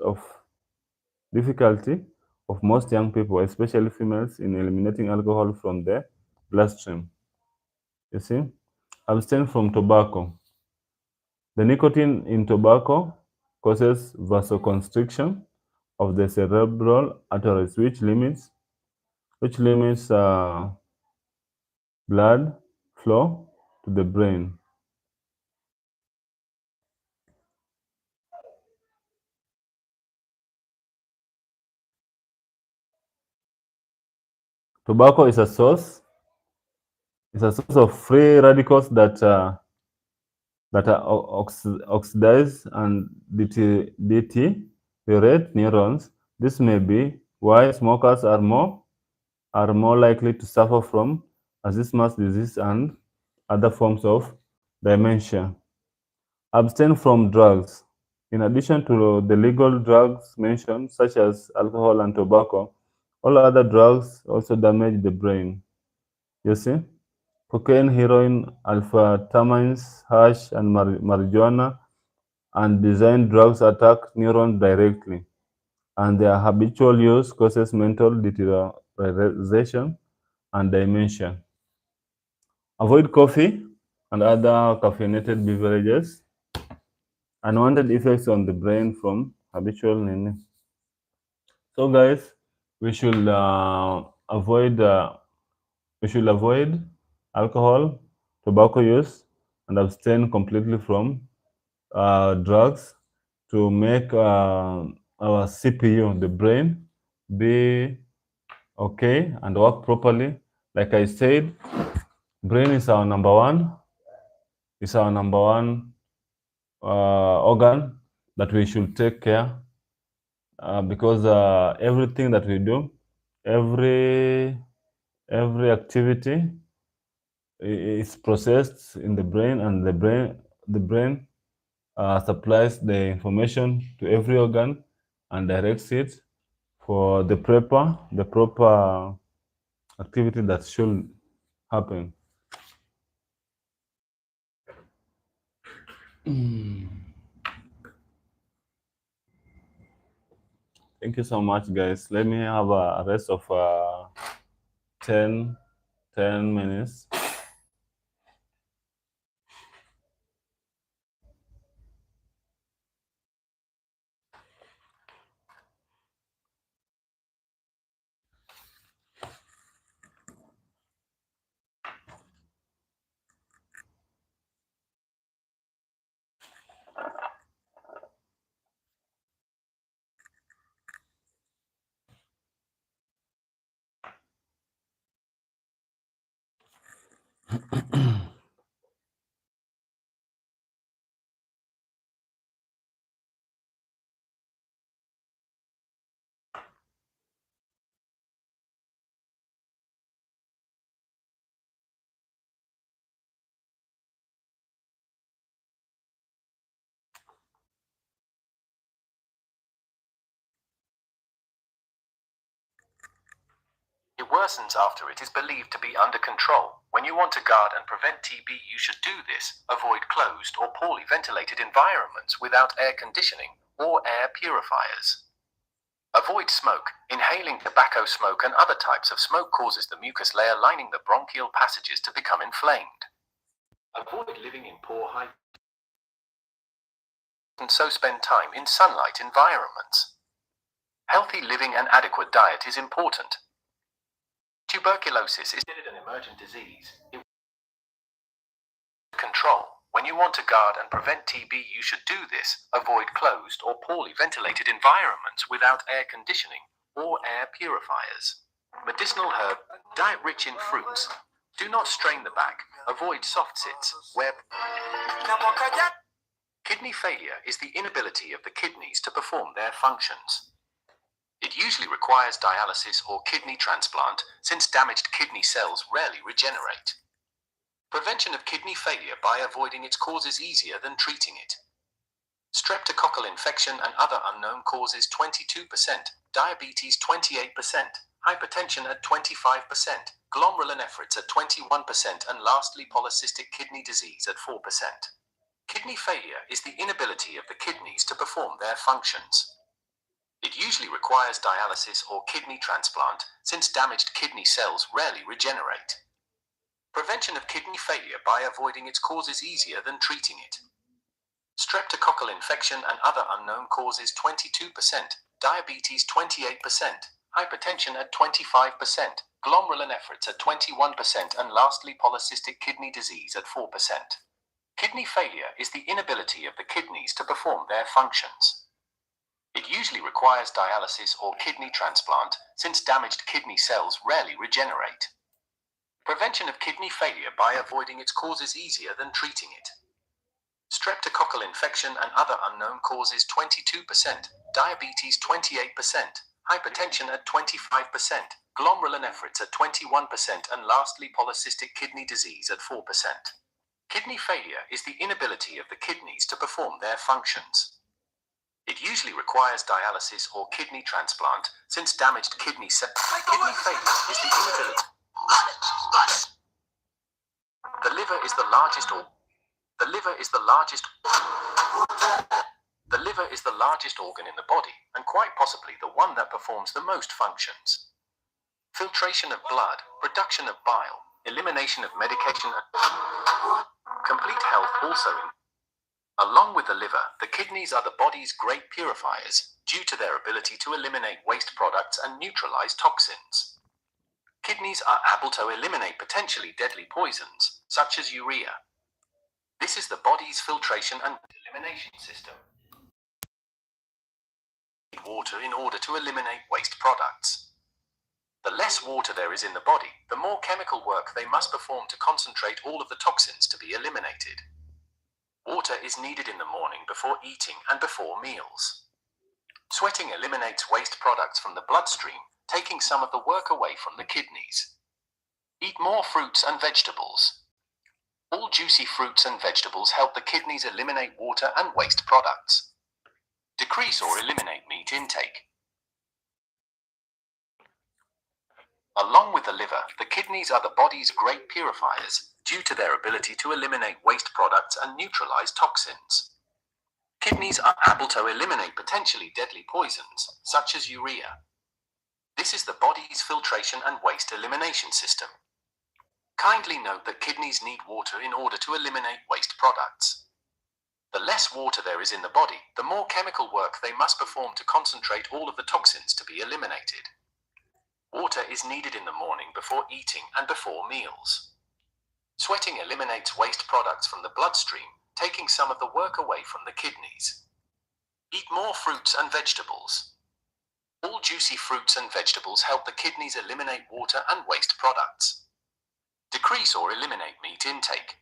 of most young people, especially females, in eliminating alcohol from their bloodstream. You see, abstain from tobacco. The nicotine in tobacco causes vasoconstriction of the cerebral arteries, which limits blood flow to the brain. Tobacco is a source of free radicals that oxidize and deteriorate neurons. This may be why smokers are more likely to suffer from Alzheimer's disease and other forms of dementia. Abstain from drugs. In addition to the legal drugs mentioned, such as alcohol and tobacco, all other drugs also damage the brain. You see, cocaine, heroin, amphetamines, hash, and marijuana and design drugs attack neurons directly, and their habitual use causes mental deterioration and dementia. Avoid coffee and other caffeinated beverages. Unwanted effects on the brain from habitual learning. So, guys, we should avoid we should avoid alcohol, tobacco use, and abstain completely from drugs to make our CPU, the brain, be okay and work properly. Like I said, brain is our number one organ that we should take care because everything that we do, every activity is processed in the brain, and the brain supplies the information to every organ and directs it for the proper activity that should happen. Thank you so much, guys. Let me have a rest of 10, 10 minutes. worsens after it is believed to be under control. When you want to guard and prevent TB, you should do this. Avoid closed or poorly ventilated environments without air conditioning or air purifiers. Avoid smoke. Inhaling tobacco smoke and other types of smoke causes the mucus layer lining the bronchial passages to become inflamed. Avoid living in poor height and so spend time in sunlight environments. Healthy living and adequate diet is important. Tuberculosis is an emergent disease. Control. When you want to guard and prevent TB, you should do this. Avoid closed or poorly ventilated environments without air conditioning or air purifiers. Medicinal herb. Diet rich in fruits. Do not strain the back. Avoid soft sits. Kidney failure is the inability of the kidneys to perform their functions. It usually requires dialysis or kidney transplant, since damaged kidney cells rarely regenerate. Prevention of kidney failure by avoiding its cause is easier than treating it. Streptococcal infection and other unknown causes 22%, diabetes 28%, hypertension at 25%, glomerulonephritis at 21%, and lastly polycystic kidney disease at 4%. Kidney failure is the inability of the kidneys to perform their functions. It usually requires dialysis or kidney transplant, since damaged kidney cells rarely regenerate. Prevention of kidney failure by avoiding its cause is easier than treating it. Streptococcal infection and other unknown causes 22%, diabetes 28%, hypertension at 25%, glomerulonephritis at 21%, and lastly polycystic kidney disease at 4%. Kidney failure is the inability of the kidneys to perform their functions. It usually requires dialysis or kidney transplant, since damaged kidney cells rarely regenerate. Prevention of kidney failure by avoiding its cause is easier than treating it. Streptococcal infection and other unknown causes 22%, diabetes 28%, hypertension at 25%, glomerulonephritis at 21%, and lastly polycystic kidney disease at 4%. Kidney failure is the inability of the kidneys to perform their functions. It usually requires dialysis or kidney transplant, since damaged kidney cells. Kidney failure is the inability. The liver is the largest organ in the body, and quite possibly the one that performs the most functions. Filtration of blood, production of bile, elimination of medication, complete health also. Along with the liver, the kidneys are the body's great purifiers, due to their ability to eliminate waste products and neutralize toxins. Kidneys are able to eliminate potentially deadly poisons, such as urea. This is the body's filtration and elimination system. Water in order to eliminate waste products. The less water there is in the body, the more chemical work they must perform to concentrate all of the toxins to be eliminated. Water is needed in the morning before eating and before meals. Sweating eliminates waste products from the bloodstream, taking some of the work away from the kidneys. Eat more fruits and vegetables. All juicy fruits and vegetables help the kidneys eliminate water and waste products. Decrease or eliminate meat intake. Along with the liver, the kidneys are the body's great purifiers, due to their ability to eliminate waste products and neutralize toxins. Kidneys are able to eliminate potentially deadly poisons, such as urea. This is the body's filtration and waste elimination system. Kindly note that kidneys need water in order to eliminate waste products. The less water there is in the body, the more chemical work they must perform to concentrate all of the toxins to be eliminated. Water is needed in the morning before eating and before meals. Sweating eliminates waste products from the bloodstream, taking some of the work away from the kidneys. Eat more fruits and vegetables. All juicy fruits and vegetables help the kidneys eliminate water and waste products. Decrease or eliminate meat intake.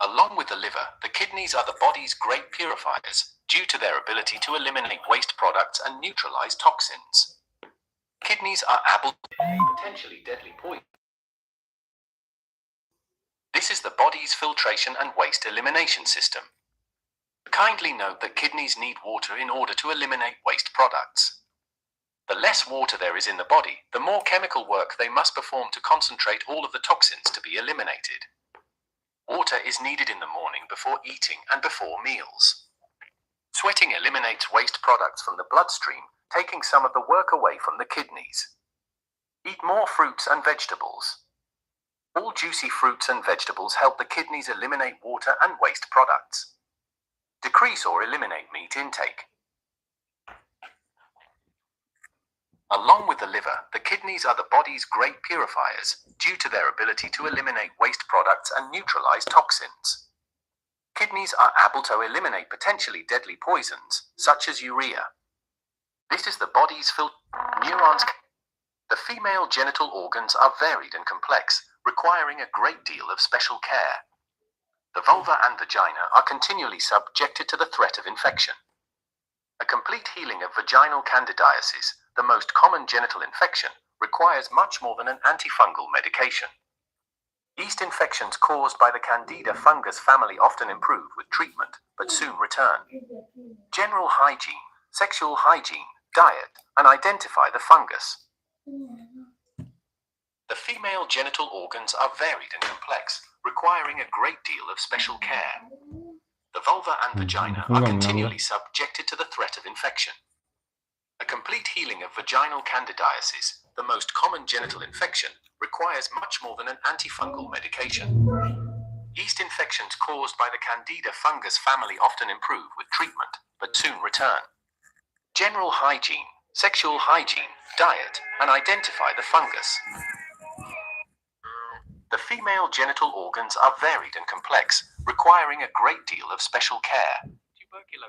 Along with the liver, the kidneys are the body's great purifiers, due to their ability to eliminate waste products and neutralize toxins. Kidneys are able to eliminate potentially deadly poison. This is the body's filtration and waste elimination system. Kindly note that kidneys need water in order to eliminate waste products. The less water there is in the body, the more chemical work they must perform to concentrate all of the toxins to be eliminated. Water is needed in the morning before eating and before meals. Sweating eliminates waste products from the bloodstream, taking some of the work away from the kidneys. Eat more fruits and vegetables. All juicy fruits and vegetables help the kidneys eliminate water and waste products. Decrease or eliminate meat intake. Along with the liver, the kidneys are the body's great purifiers due to their ability to eliminate waste products and neutralize toxins. Kidneys are able to eliminate potentially deadly poisons, such as urea. This is the body's filter. Neurons. The female genital organs are varied and complex, requiring a great deal of special care. The vulva and vagina are continually subjected to the threat of infection. A complete healing of vaginal candidiasis, the most common genital infection, requires much more than an antifungal medication. Yeast infections caused by the Candida fungus family often improve with treatment, but soon return. General hygiene, sexual hygiene, diet, and identify the fungus. The female genital organs are varied and complex, requiring a great deal of special care. The vulva and vagina are continually subjected to the threat of infection. A complete healing of vaginal candidiasis, the most common genital infection, requires much more than an antifungal medication. Yeast infections caused by the Candida fungus family often improve with treatment, but soon return. General hygiene, sexual hygiene, diet, and identify the fungus. The female genital organs are varied and complex, requiring a great deal of special care.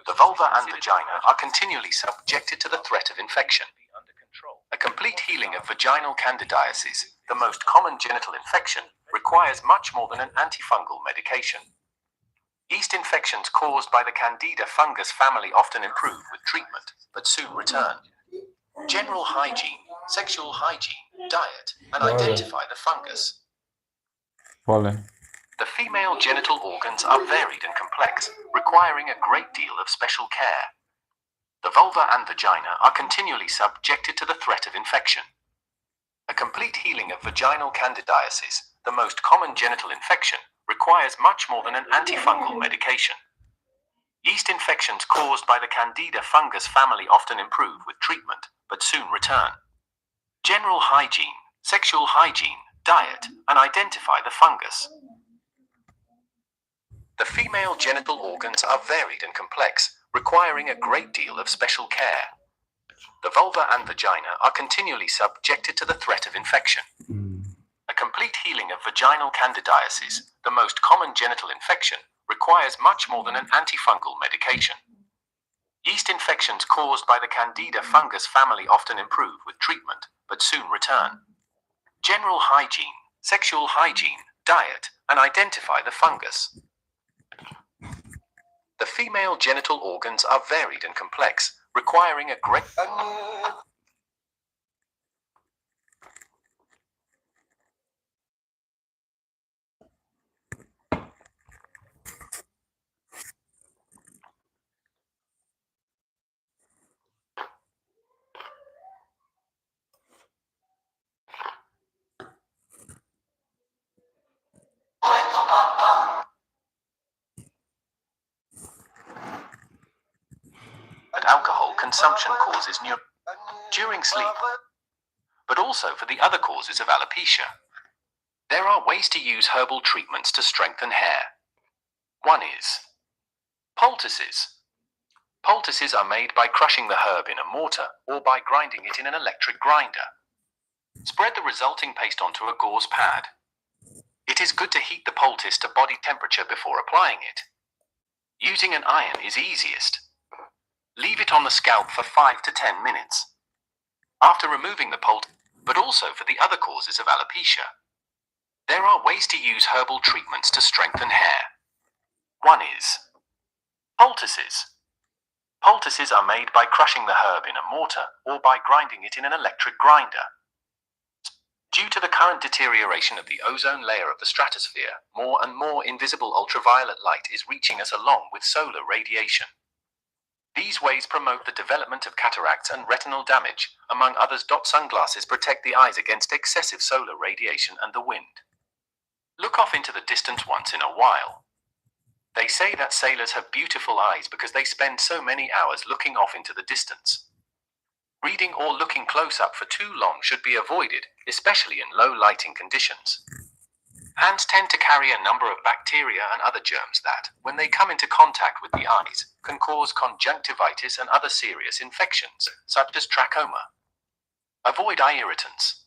The vulva and vagina are continually subjected to the threat of infection. A complete healing of vaginal candidiasis, the most common genital infection, requires much more than an antifungal medication. Yeast infections caused by the Candida fungus family often improve with treatment, but soon return. General hygiene, sexual hygiene, diet, and identify the fungus. The female genital organs are varied and complex, requiring a great deal of special care. The vulva and vagina are continually subjected to the threat of infection. A complete healing of vaginal candidiasis, the most common genital infection, requires much more than an antifungal medication. Yeast infections caused by the Candida fungus family often improve with treatment, but soon return. General hygiene, sexual hygiene, diet, and identify the fungus. The female genital organs are varied and complex, requiring a great deal of special care. The vulva and vagina are continually subjected to the threat of infection. A complete healing of vaginal candidiasis, the most common genital infection, requires much more than an antifungal medication. Yeast infections caused by the Candida fungus family often improve with treatment, but soon return. General hygiene, sexual hygiene, diet, and identify the fungus. The female genital organs are varied and complex, requiring a great... But alcohol consumption causes during sleep, but also for the other causes of alopecia. There are ways to use herbal treatments to strengthen hair. One is poultices. Poultices are made by crushing the herb in a mortar or by grinding it in an electric grinder. Spread the resulting paste onto a gauze pad. It is good to heat the poultice to body temperature before applying it. Using an iron is easiest. Leave it on the scalp for 5 to 10 minutes. After removing the poultice, but also for the other causes of alopecia. There are ways to use herbal treatments to strengthen hair. One is poultices. Poultices are made by crushing the herb in a mortar or by grinding it in an electric grinder. Due to the current deterioration of the ozone layer of the stratosphere, more and more invisible ultraviolet light is reaching us along with solar radiation. These ways promote the development of cataracts and retinal damage, among others. Sunglasses protect the eyes against excessive solar radiation and the wind. Look off into the distance once in a while. They say that sailors have beautiful eyes because they spend so many hours looking off into the distance. Reading or looking close up for too long should be avoided, especially in low lighting conditions. Hands tend to carry a number of bacteria and other germs that, when they come into contact with the eyes, can cause conjunctivitis and other serious infections, such as trachoma. Avoid eye irritants.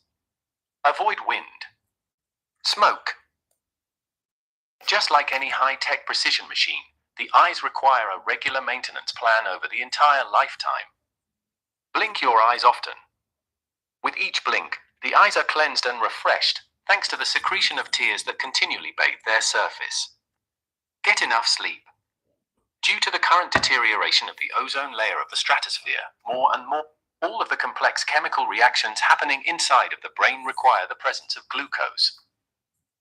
Avoid wind. Smoke. Just like any high-tech precision machine, the eyes require a regular maintenance plan over the entire lifetime. Blink your eyes often. With each blink, the eyes are cleansed and refreshed, thanks to the secretion of tears that continually bathe their surface. Get enough sleep. Due to the current deterioration of the ozone layer of the stratosphere, more and more, all of the complex chemical reactions happening inside of the brain require the presence of glucose.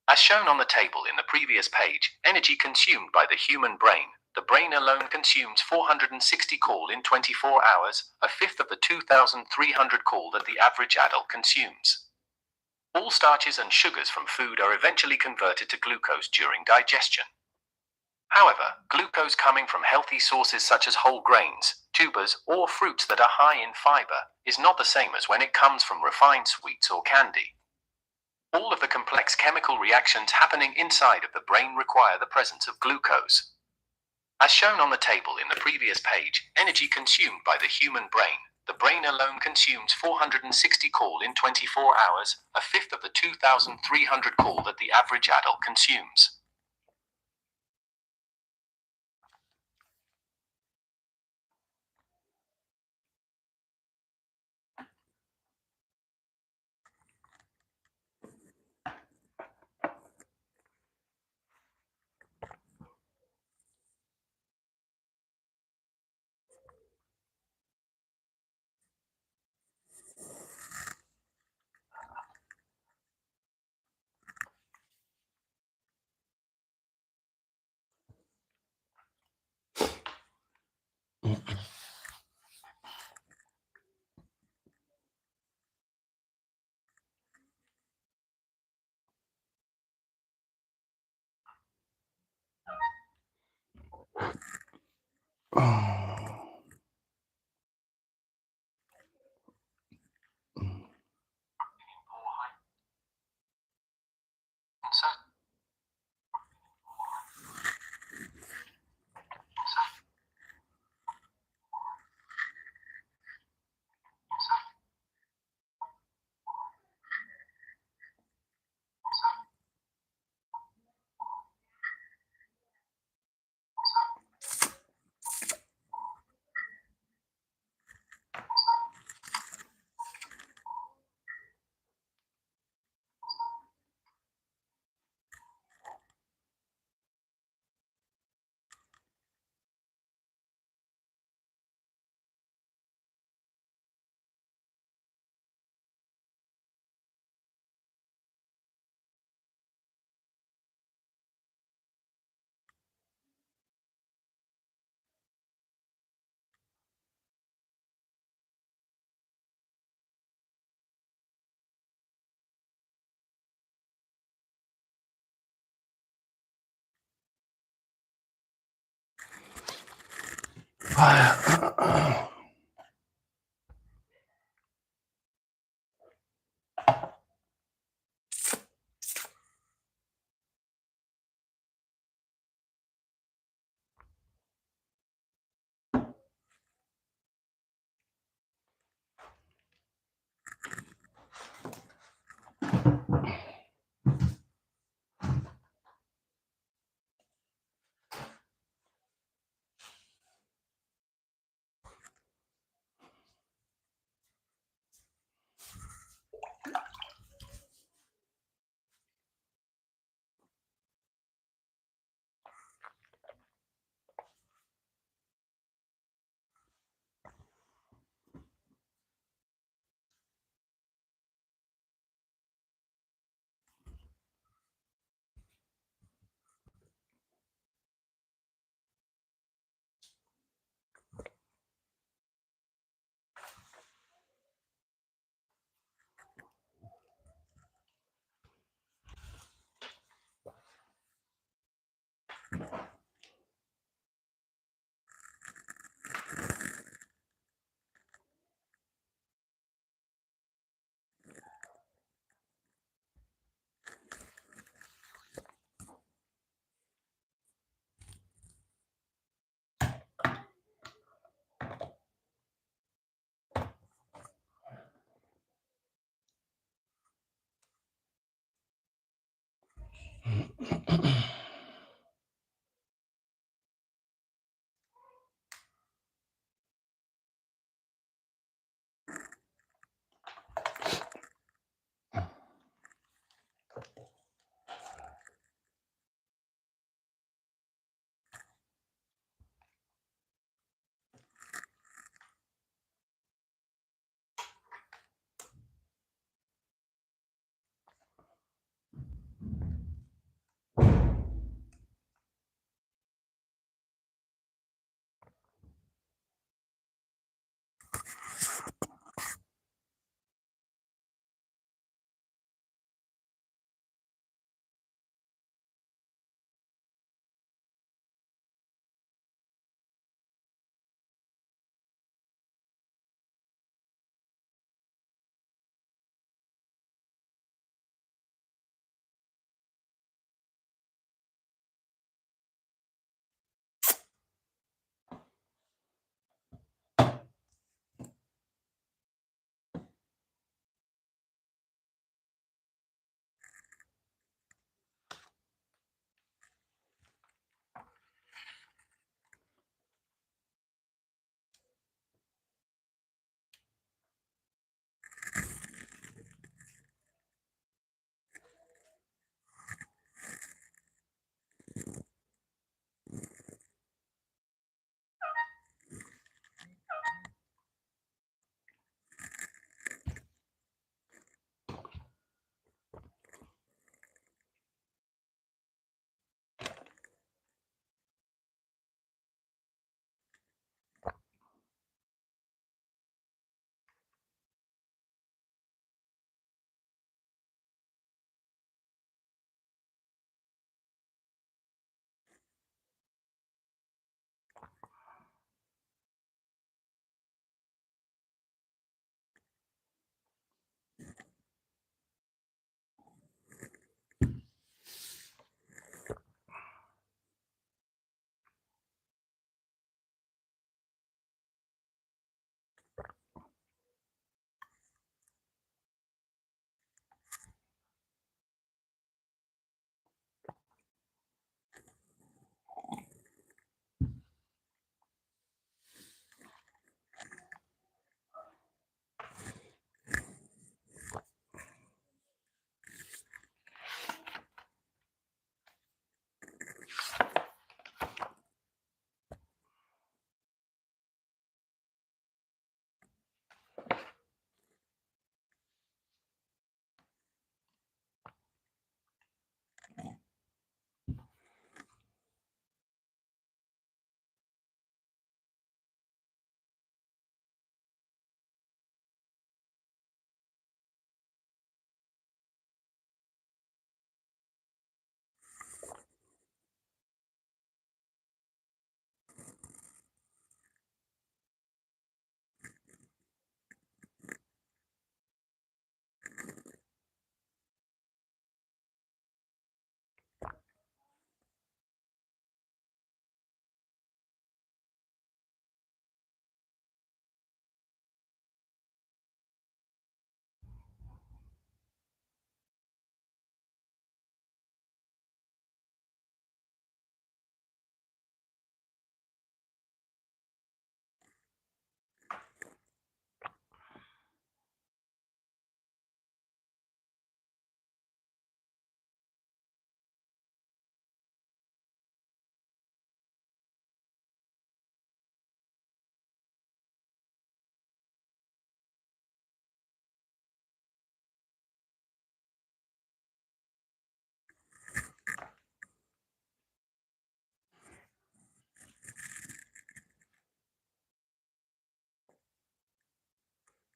As shown on the table in the previous page, energy consumed by the human brain, the brain alone consumes 460 call in 24 hours, a fifth of the 2,300 call that the average adult consumes. All starches and sugars from food are eventually converted to glucose during digestion. However, glucose coming from healthy sources such as whole grains, tubers, or fruits that are high in fiber is not the same as when it comes from refined sweets or candy. All of the complex chemical reactions happening inside of the brain require the presence of glucose. As shown on the table in the previous page, energy consumed by the human brain, the brain alone consumes 460 call in 24 hours, a fifth of the 2,300 call that the average adult consumes.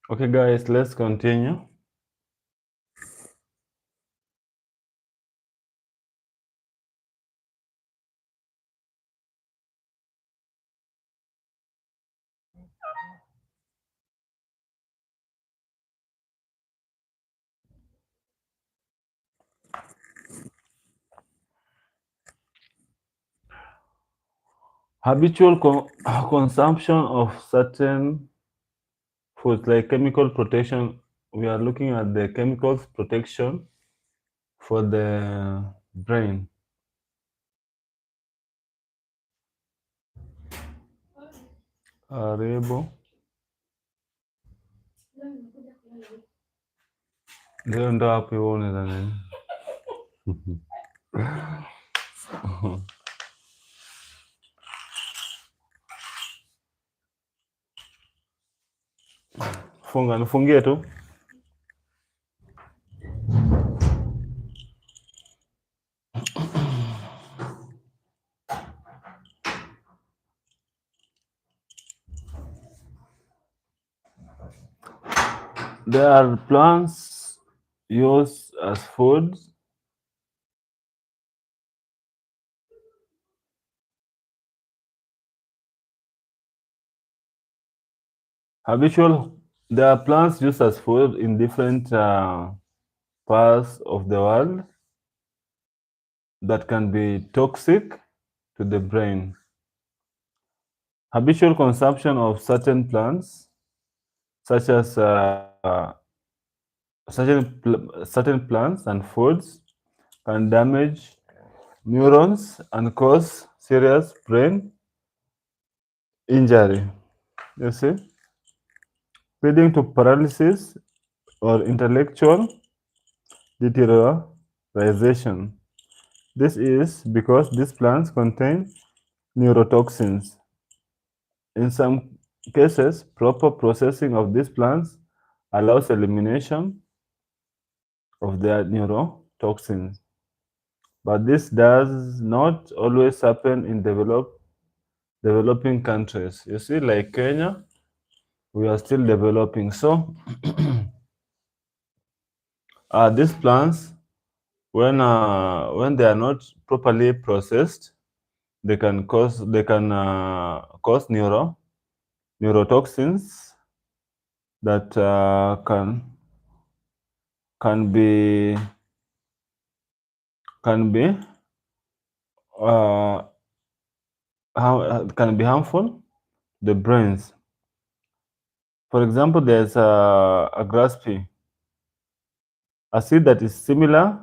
Okay, guys, let's continue. Habitual consumption of certain foods like chemical protection. We are looking at the chemicals protection for the Brain. Karibu. Leo ndo wapi uone za nini? Funga, nifungie tu. There are plants used as food. There are plants used as food in different parts of the world that can be toxic to the brain. Habitual consumption of certain plants, such as certain plants and foods, can damage neurons and cause serious brain injury. You see, leading to paralysis or intellectual deterioration. This is because these plants contain neurotoxins. In some cases, proper processing of these plants allows elimination of their neurotoxins. But this does not always happen in developing countries. You see, like Kenya, we are still developing. So these plants, when they are not properly processed, they can cause neurotoxins that can be harmful to the brains. For example, there's a grass pea, a seed that is similar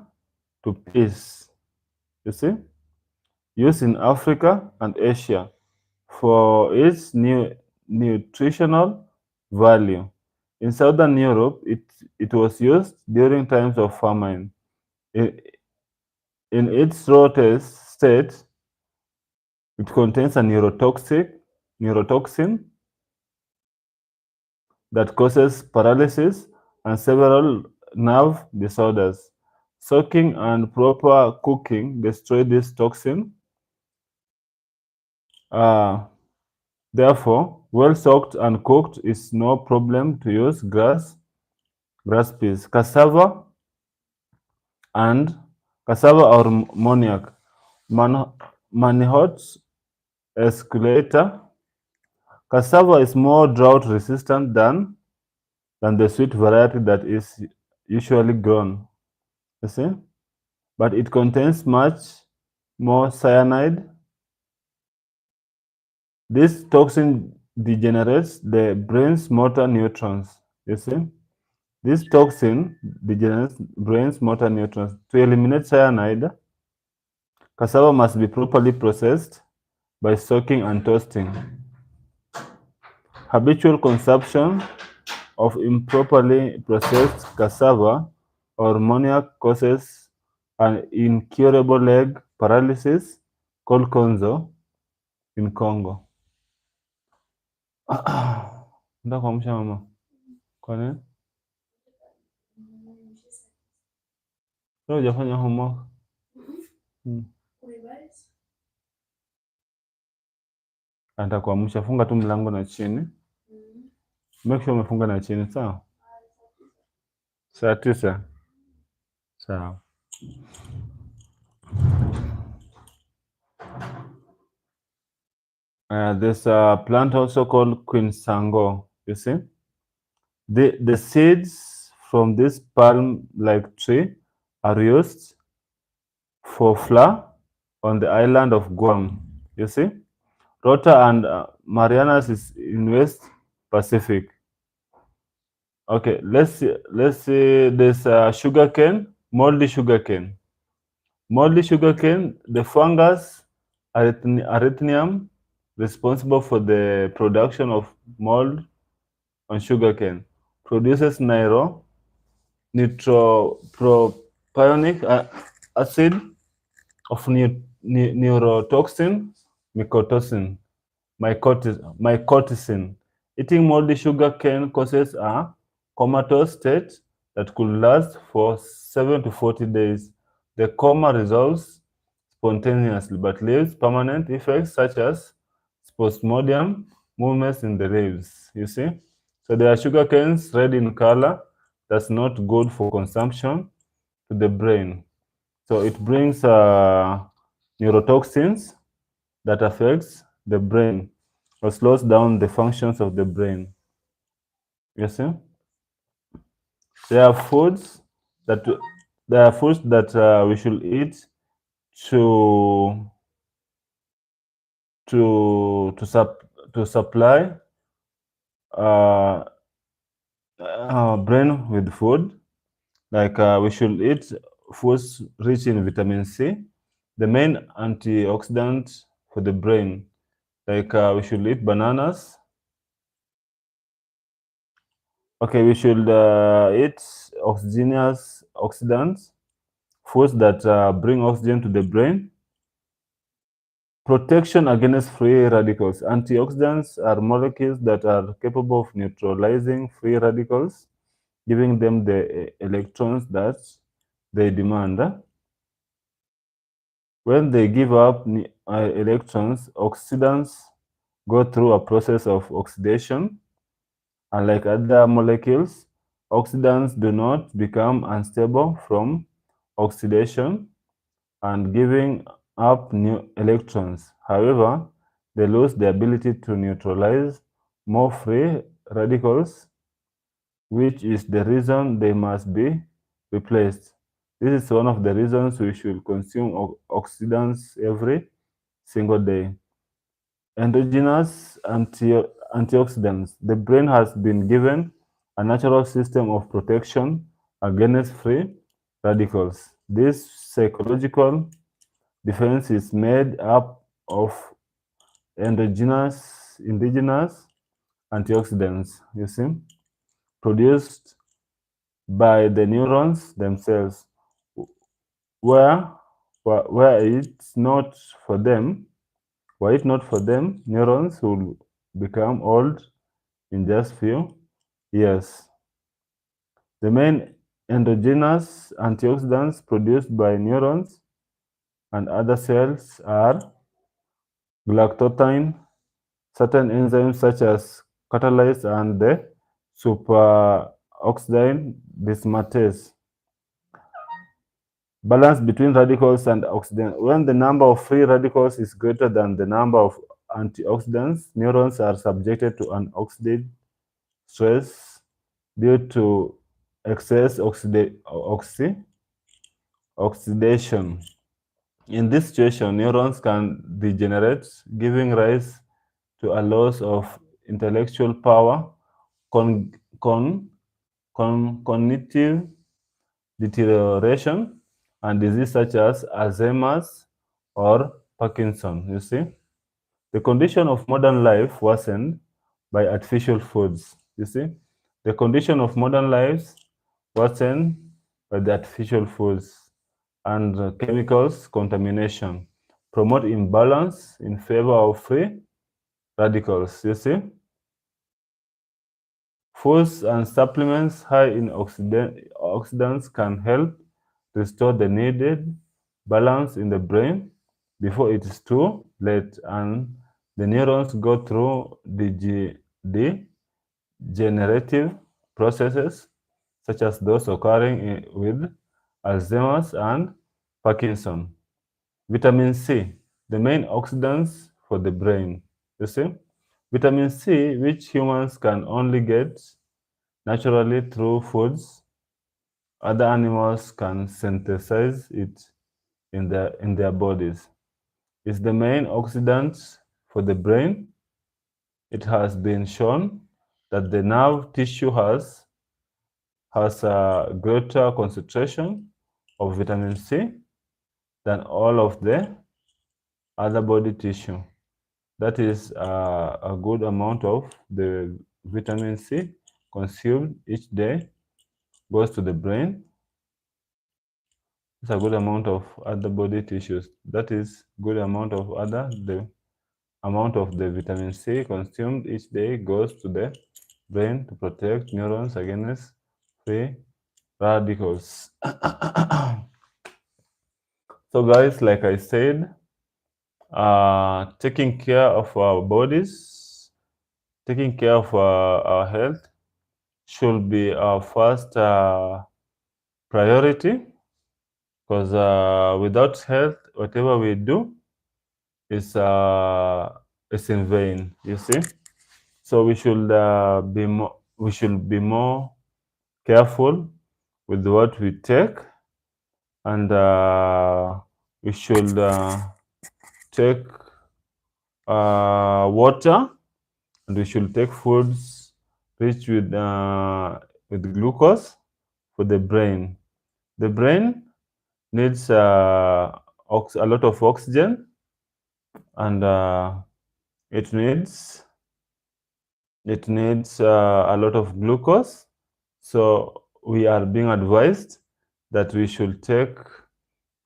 to peas. You see, used in Africa and Asia for its nutritional value. In Southern Europe, it was used during times of famine. In its raw state, it contains a neurotoxin that causes paralysis and several nerve disorders. Soaking and proper cooking destroy this toxin. Therefore, well soaked and cooked is no problem to use grass peas. Cassava or manioc. Manihot escalator. Cassava is more drought resistant than the sweet variety that is usually grown. You see? But it contains much more cyanide. This toxin degenerates the brain's motor neurons. You see? This toxin degenerates brain's motor neurons. To eliminate cyanide, cassava must be properly processed by soaking and toasting. Habitual consumption of improperly processed cassava or manioc causes an incurable leg paralysis called konzo in Congo. Nda kuamsha mama. Kwa nini? Leo hujafanya homework? Atakuamsha, funga tu mlango na chini. Make sure umefunga na chini, sawa? Saa 9. Sawa. There's a plant also called quinsango. You see, the seeds from this palm-like tree are used for flour on the island of Guam. You see, Rota and Marianas is in West Pacific. Okay, let's see. There's sugarcane, moldy sugarcane. Moldy sugarcane, the fungus Erythrinium, responsible for the production of mold on sugarcane, produces nitropropionic acid of neurotoxin mycotoxin. Eating moldy sugarcane causes a comatose state that could last for 7 to 40 days. The coma resolves spontaneously but leaves permanent effects such as spasmodium movements in the ribs. You see? So there are sugar canes red in color. That's not good for consumption to the brain. So it brings neurotoxins that affects the brain or slows down the functions of the brain. You see? There are foods that we should eat to to supply uh, brain with food. Like we should eat foods rich in vitamin C, the main antioxidant for the brain. Like we should eat bananas. Okay, we should eat oxygenous oxidants, foods that bring oxygen to the brain. Protection against free radicals. Antioxidants are molecules that are capable of neutralizing free radicals, giving them the electrons that they demand. When they give up electrons, oxidants go through a process of oxidation. Unlike other molecules, oxidants do not become unstable from oxidation and giving up new electrons. However, they lose the ability to neutralize more free radicals, which is the reason they must be replaced. This is one of the reasons we should consume oxidants every single day. Endogenous antioxidants. The brain has been given a natural system of protection against free radicals. This psychological defense is made up of indigenous antioxidants, you see, produced by the neurons themselves. Where it's not for them, were it not for them, neurons will become old in just few years. The main endogenous antioxidants produced by neurons and other cells are galactothine, certain enzymes such as catalase and the superoxide dismutase. Balance between radicals and oxidants. When the number of free radicals is greater than the number of antioxidants, neurons are subjected to an oxidative stress due to excess oxidation. In this situation, neurons can degenerate, giving rise to a loss of intellectual power, cognitive deterioration, and disease such as Alzheimer's or Parkinson. You see, the condition of modern life worsened by artificial foods. You see, the condition of modern lives worsened by the artificial foods and chemicals contamination promote imbalance in favor of free radicals. You see, foods and supplements high in oxidants can help restore the needed balance in the brain before it is too late and the neurons go through degenerative processes such as those occurring with Alzheimer's and Parkinson. Vitamin C, the main oxidants for the brain. You see, vitamin C, which humans can only get naturally through foods, other animals can synthesize it in their bodies. It's the main oxidant for the brain. It has been shown that the nerve tissue has a greater concentration of vitamin C than all of the other body tissue. That is a good amount of the vitamin C consumed each day goes to the brain. It's a good amount of other body tissues. That is good amount of the amount of the vitamin C consumed each day goes to the brain to protect neurons against free radicals. So guys, like I said, taking care of our bodies, taking care of our health should be our first priority, because without health, whatever we do is in vain. You see, so we should be more careful with what we take, and we should take water, and we should take foods rich with glucose for the brain. The brain needs a lot of oxygen, and it needs a lot of glucose. So we are being advised that we should take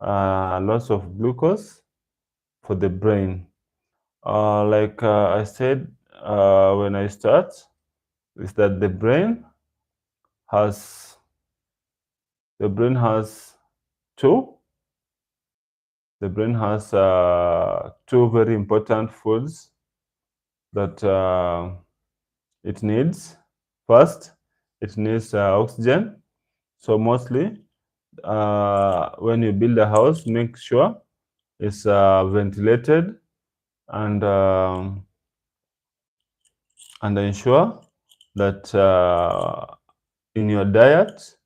lots of glucose for the brain. Like I said when I start, is that the brain has two. The brain has two very important foods that it needs. First, it needs oxygen. So mostly, when you build a house, make sure it's ventilated, and ensure that in your diet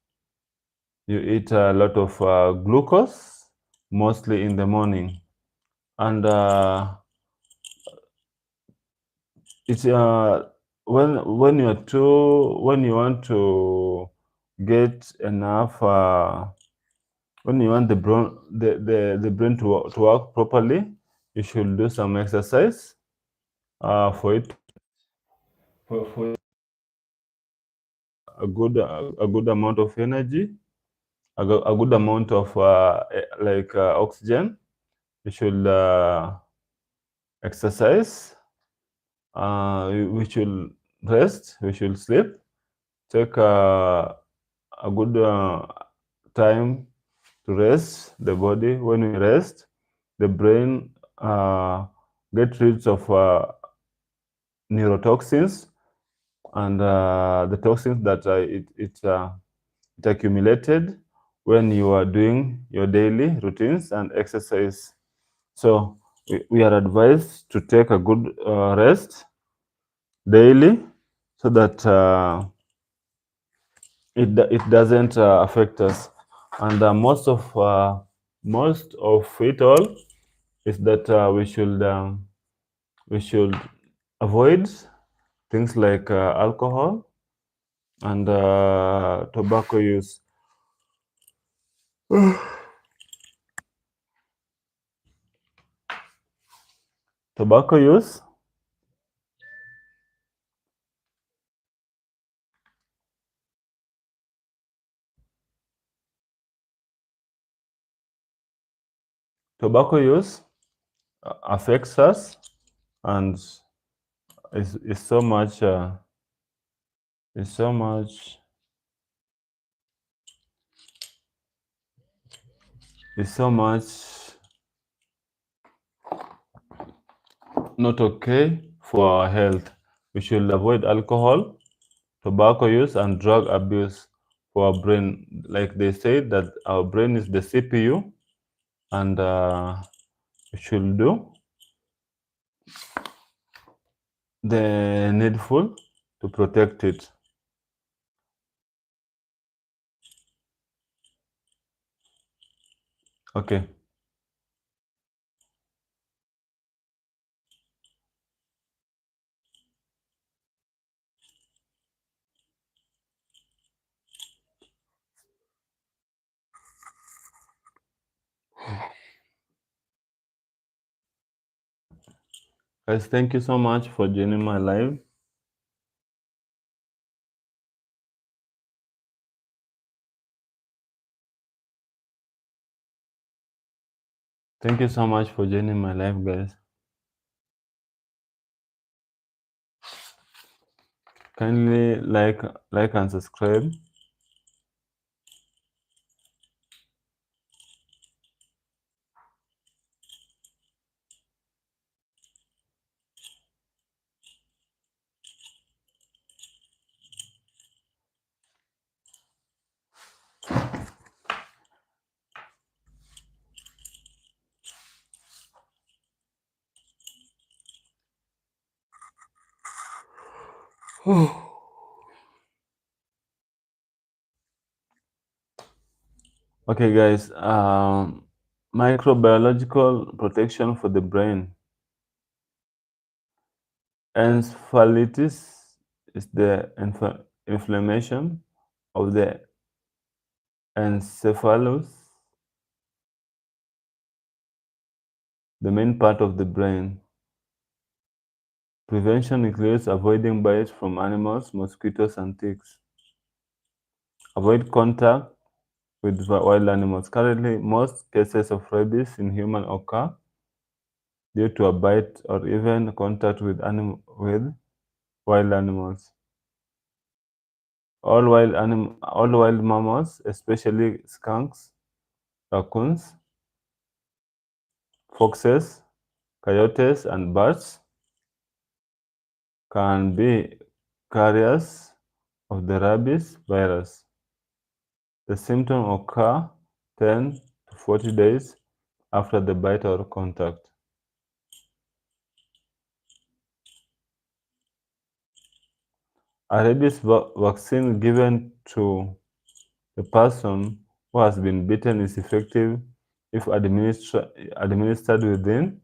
you eat a lot of glucose, mostly in the morning, and it's when you want to get enough when you want the brain to work properly, you should do some exercise for it for a good amount of energy, a good amount of oxygen. You should exercise. We should rest. We should sleep. Take a good time to rest the body. When we rest, the brain get rid of neurotoxins, and the toxins that it accumulated when you are doing your daily routines and exercise. So we are advised to take a good rest daily, so that it doesn't affect us. And most of it all is that we should avoid things like alcohol and tobacco use. Tobacco use affects us, and is so much is so much is so much not okay for our health. We should avoid alcohol, tobacco use, and drug abuse for our brain. Like they say that our brain is the CPU, and we should do the needful to protect it. Okay. Guys, thank you so much for joining my live. Thank you so much for joining my live, guys. Kindly like and subscribe. Okay, guys. Microbiological protection for the brain. Encephalitis is the inflammation of the encephalus, the main part of the brain. Prevention includes avoiding bites from animals, mosquitoes, and ticks. Avoid contact with wild animals. Currently, most cases of rabies in humans occur due to a bite or even contact with wild animals. All wild mammals, especially skunks, raccoons, foxes, coyotes, and bats, can be carriers of the rabies virus. The symptoms occur 10 to 40 days after the bite or contact. A rabies vaccine given to the person who has been bitten is effective if administered within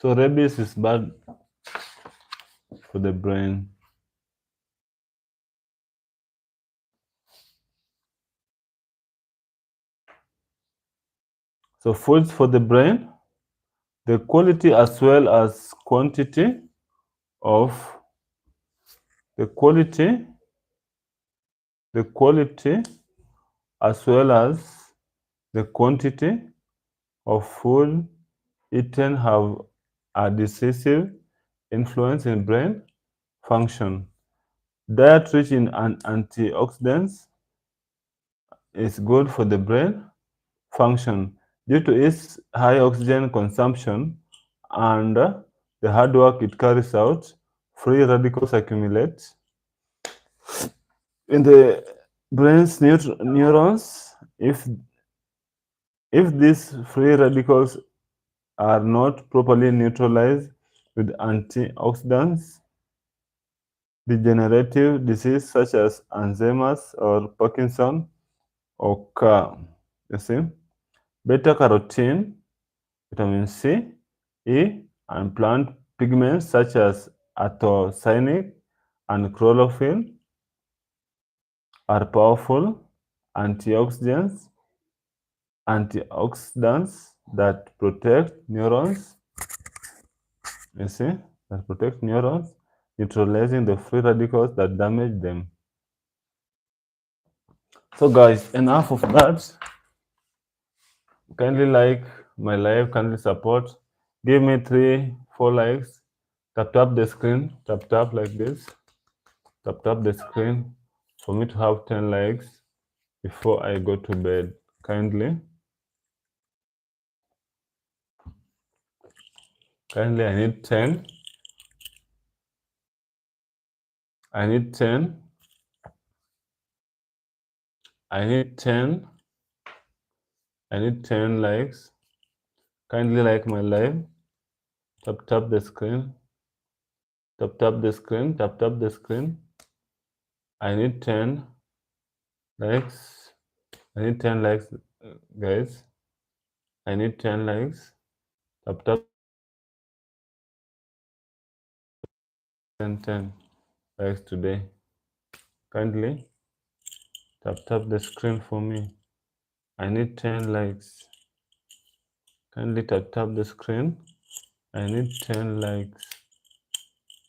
So rabies is bad for the brain. So foods for the brain, the quality as well as quantity of the quality as well as the quantity of food eaten have a decisive influence in brain function. Diet rich in antioxidants is good for the brain function due to its high oxygen consumption and the hard work it carries out. Free radicals accumulate in the brain's neurons. If these free radicals are not properly neutralized with antioxidants, degenerative disease such as Alzheimer's or Parkinson occur. You see, beta carotene, vitamin C, E, and plant pigments such as anthocyanin and chlorophyll are powerful antioxidants that protect neurons. You see, that protect neurons, neutralizing the free radicals that damage them. So guys, enough of that. Kindly like my live, kindly support. Give me 3-4 likes. Tap the screen, tap like this. Tap the screen for me to have 10 likes before I go to bed. Kindly, I need 10. I need 10. I need 10. I need 10 likes. Kindly like my live. Tap the screen. Tap the screen. Tap the screen. I need 10 likes. I need 10 likes, guys. I need 10 likes. Tap 10 likes today. Kindly tap the screen for me. I need 10 likes. Kindly tap the screen. I need 10 likes.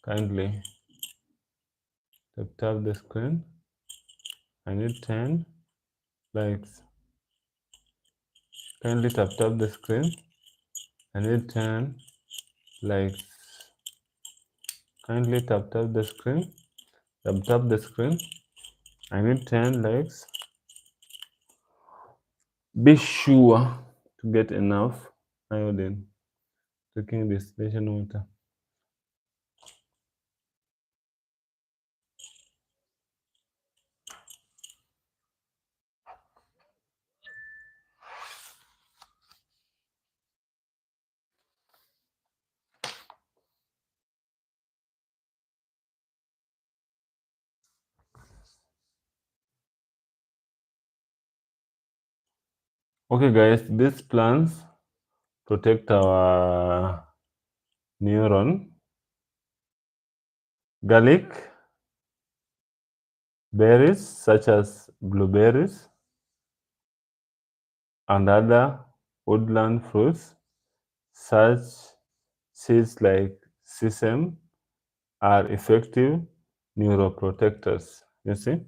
Kindly tap the screen. I need 10 likes. Kindly tap the screen. I need 10 likes. Kindly tap the screen. Tap the screen. I need 10 likes. Be sure to get enough iodine. Taking distillation water. Okay guys, these plants protect our neuron. Garlic, berries such as blueberries and other woodland fruits, such seeds like sesame, are effective neuroprotectors. You see,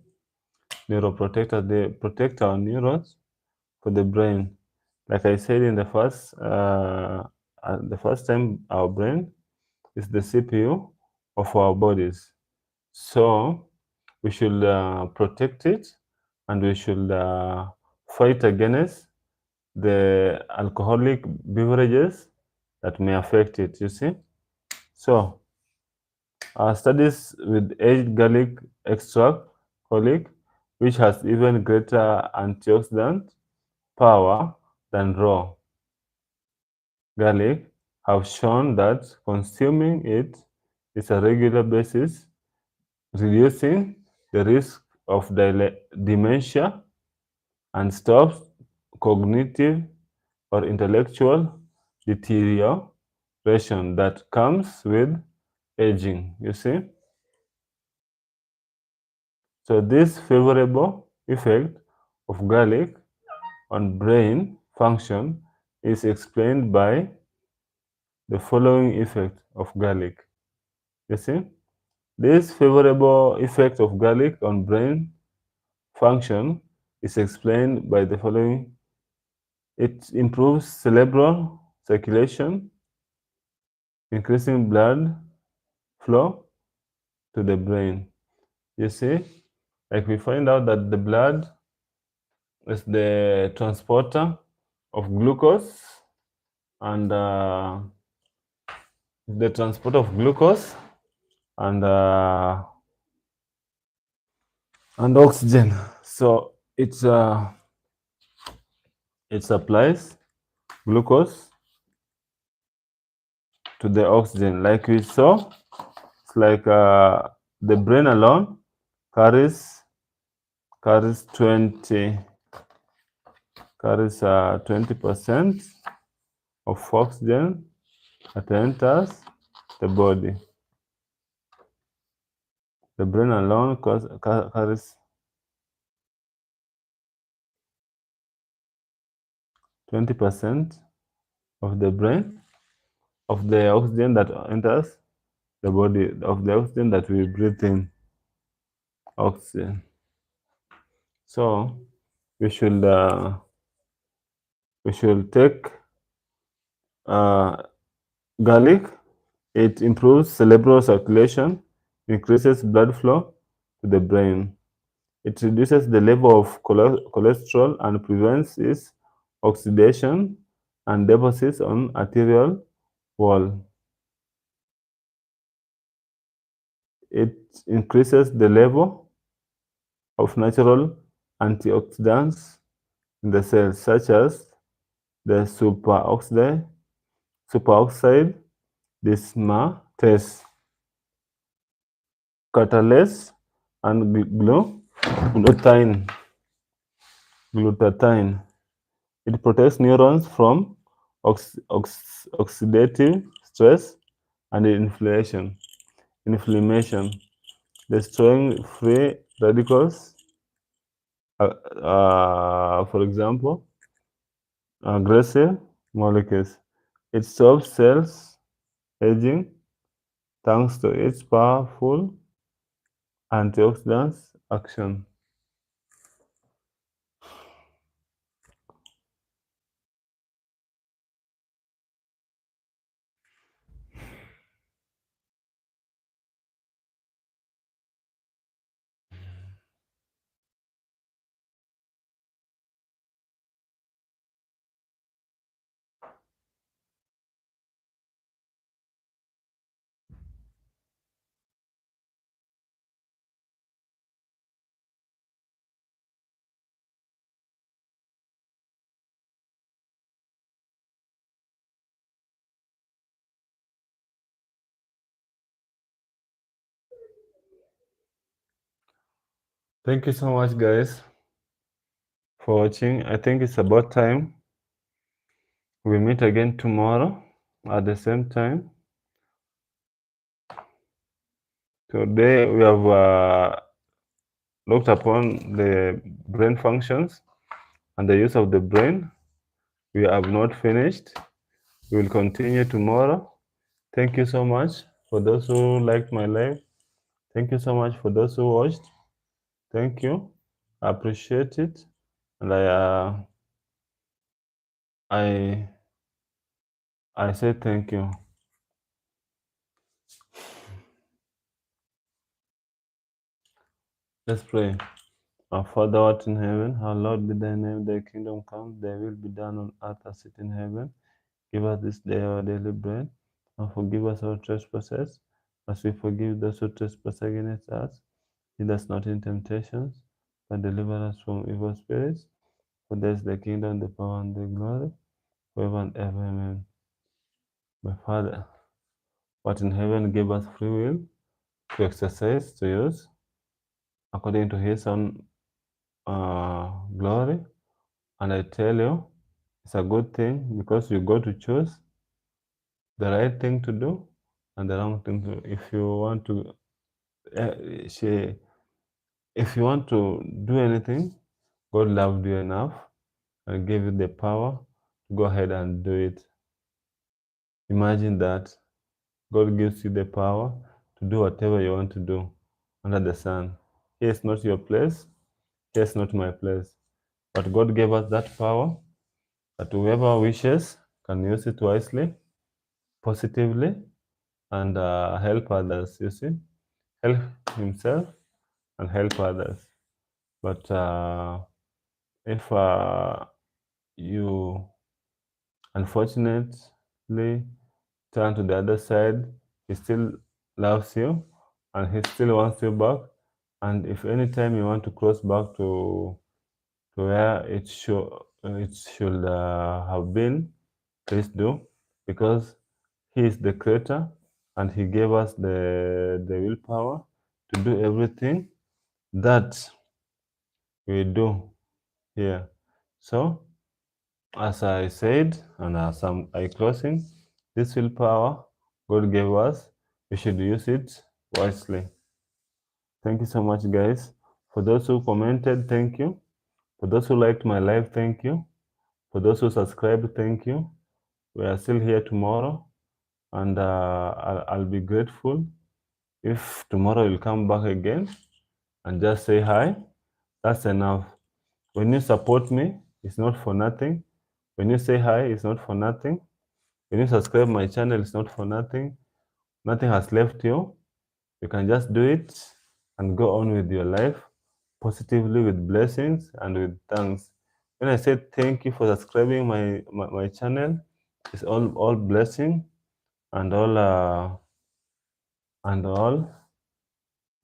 neuroprotectors, they protect our neurons for the brain. Like I said in the first time, our brain is the CPU of our bodies. So we should protect it, and we should fight against the alcoholic beverages that may affect it, you see. So studies with aged garlic extract, which has even greater antioxidant power than raw garlic, have shown that consuming it is a regular basis, reducing the risk of dementia and stops cognitive or intellectual deterioration that comes with aging, you see. So this favorable effect of garlic on brain function is explained by the following effect of garlic. You see, this favorable effect of garlic on brain function is explained by the following. It improves cerebral circulation, increasing blood flow to the brain. You see, like we find out that the blood is the transporter of glucose and the transport of glucose and oxygen. So it supplies glucose to the oxygen. Like we saw, it's like the brain alone carries 20% of oxygen that enters the body. The brain alone carries 20% of the brain of the oxygen that enters the body of the oxygen that we breathe in. Oxygen. So we should take garlic. It improves cerebral circulation, increases blood flow to the brain. It reduces the level of cholesterol and prevents its oxidation and deposits on arterial wall. It increases the level of natural antioxidants in the cells, such as the superoxide dismutase, catalase, and glutathione. It protects neurons from oxidative stress and inflammation, destroying free radicals. For example, aggressive molecules. It stops cells aging thanks to its powerful antioxidant action. Thank you so much, guys, for watching. I think it's about time we meet again tomorrow at the same time. Today we have looked upon the brain functions and the use of the brain. We have not finished. We will continue tomorrow. Thank you so much for those who liked my live. Thank you so much for those who watched. Thank you. I appreciate it. And I say thank you. Let's pray. Our Father art in heaven, hallowed be thy name, thy kingdom come, thy will be done on earth as it in heaven. Give us this day our daily bread, and forgive us our trespasses, as we forgive those who trespass against us. Lead us not in temptations, but deliver us from evil spirits. For there is the kingdom, the power, and the glory, forever and ever. Amen. My Father, what in heaven gave us free will to exercise, to use, according to his own glory. And I tell you, it's a good thing because you got to choose the right thing to do and the wrong thing to do. If you want to do anything, God loved you enough and gave you the power to go ahead and do it. Imagine that God gives you the power to do whatever you want to do under the sun. Here is not your place, here is not my place. But God gave us that power that whoever wishes can use it wisely, positively, and help others, you see. Help himself and help others. But if you unfortunately turn to the other side, he still loves you and he still wants you back. And if any time you want to cross back to where it should have been, please do, because he is the creator and he gave us the willpower to do everything that we do here. So as I said, and as I closing, this willpower God gave us, we should use it wisely. Thank you so much, guys. For those who commented, thank you. For those who liked my live, thank you. For those who subscribed, thank you. We are still here tomorrow, and I'll be grateful If tomorrow you'll come back again and just say hi, that's enough. When you support me, it's not for nothing. When you say hi, it's not for nothing. When you subscribe my channel, it's not for nothing. Nothing has left you. You can just do it and go on with your life positively with blessings and with thanks. When I say thank you for subscribing my channel, it's all blessing and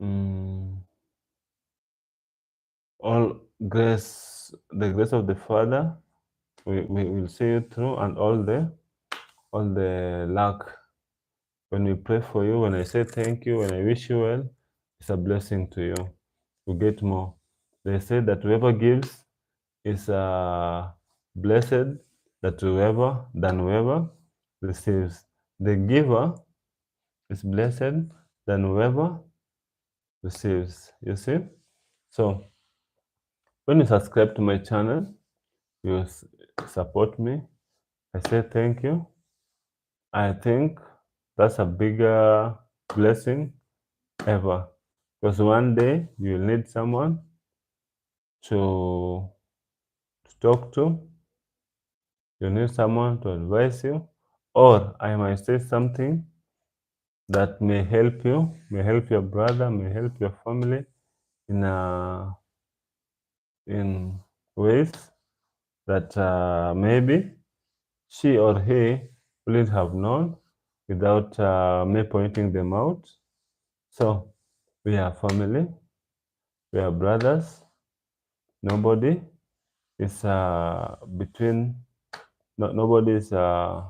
mm, all grace, the grace of the Father we will see you through, and all the luck. When we pray for you, when I say thank you, when I wish you well, it's a blessing to you. You get more. They say that whoever gives is blessed, that whoever receives. The giver is blessed than whoever receives. You see? So when you subscribe to my channel, you support me. I say thank you. I think that's a bigger blessing ever. Because one day you'll need someone to talk to, you need someone to advise you, or I might say something that may help you, may help your brother, may help your family in ways that maybe she or he wouldn't have known without me pointing them out. So we are family, we are brothers. Nobody is between. Nobody is an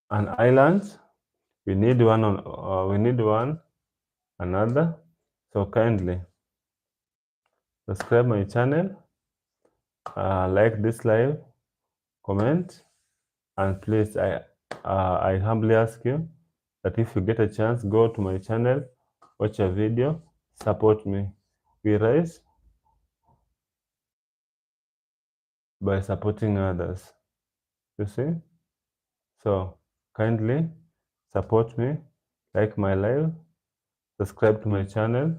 island. We need one another. So kindly subscribe my channel, like this live, comment, and please I humbly ask you that if you get a chance, go to my channel, watch a video, support me. We rise by supporting others. You see? So kindly support me, like my live, subscribe to my channel,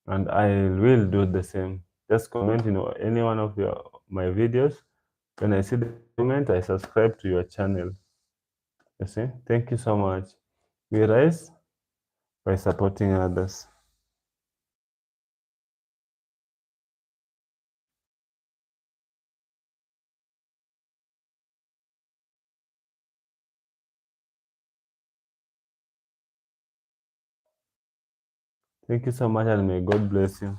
and I will do the same. Just comment any one of my videos. When I see the comment, I subscribe to your channel. You see? Thank you so much. We rise by supporting others. Thank you so much, and may God bless you.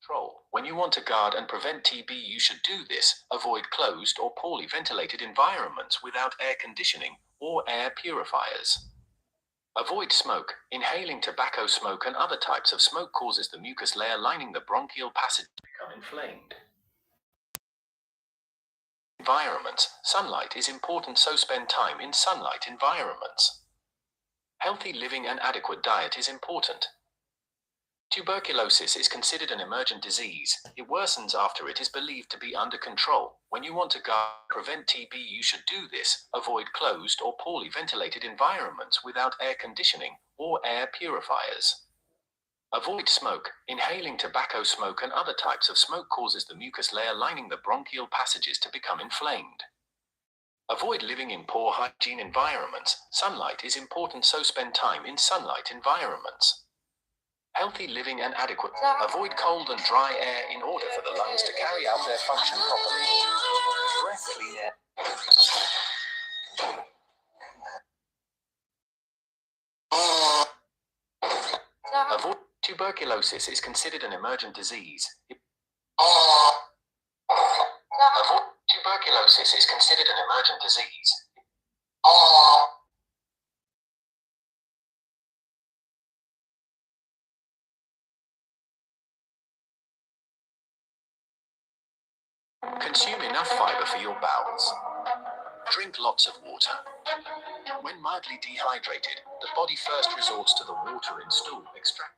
control. When you want to guard and prevent TB, you should do this. Avoid closed or poorly ventilated environments without air conditioning or air purifiers. Avoid smoke. Inhaling tobacco smoke and other types of smoke causes the mucus layer lining the bronchial passage to become inflamed. Environments. Sunlight is important, so spend time in sunlight environments. Healthy living and adequate diet is important. Tuberculosis is considered an emergent disease. It worsens after it is believed to be under control. When you want to prevent TB, you should do this. Avoid closed or poorly ventilated environments without air conditioning or air purifiers. Avoid smoke. Inhaling tobacco smoke and other types of smoke causes the mucus layer lining the bronchial passages to become inflamed. Avoid living in poor hygiene environments. Sunlight is important, so spend time in sunlight environments. Healthy living and adequate. Avoid cold and dry air in order for the lungs to carry out their function properly. Breath clean air. Avoid. Tuberculosis is considered an emergent disease. Avoid. Tuberculosis is considered an emergent disease. Consume enough fiber for your bowels. Drink lots of water. When mildly dehydrated, the body first resorts to the water in stool extracting.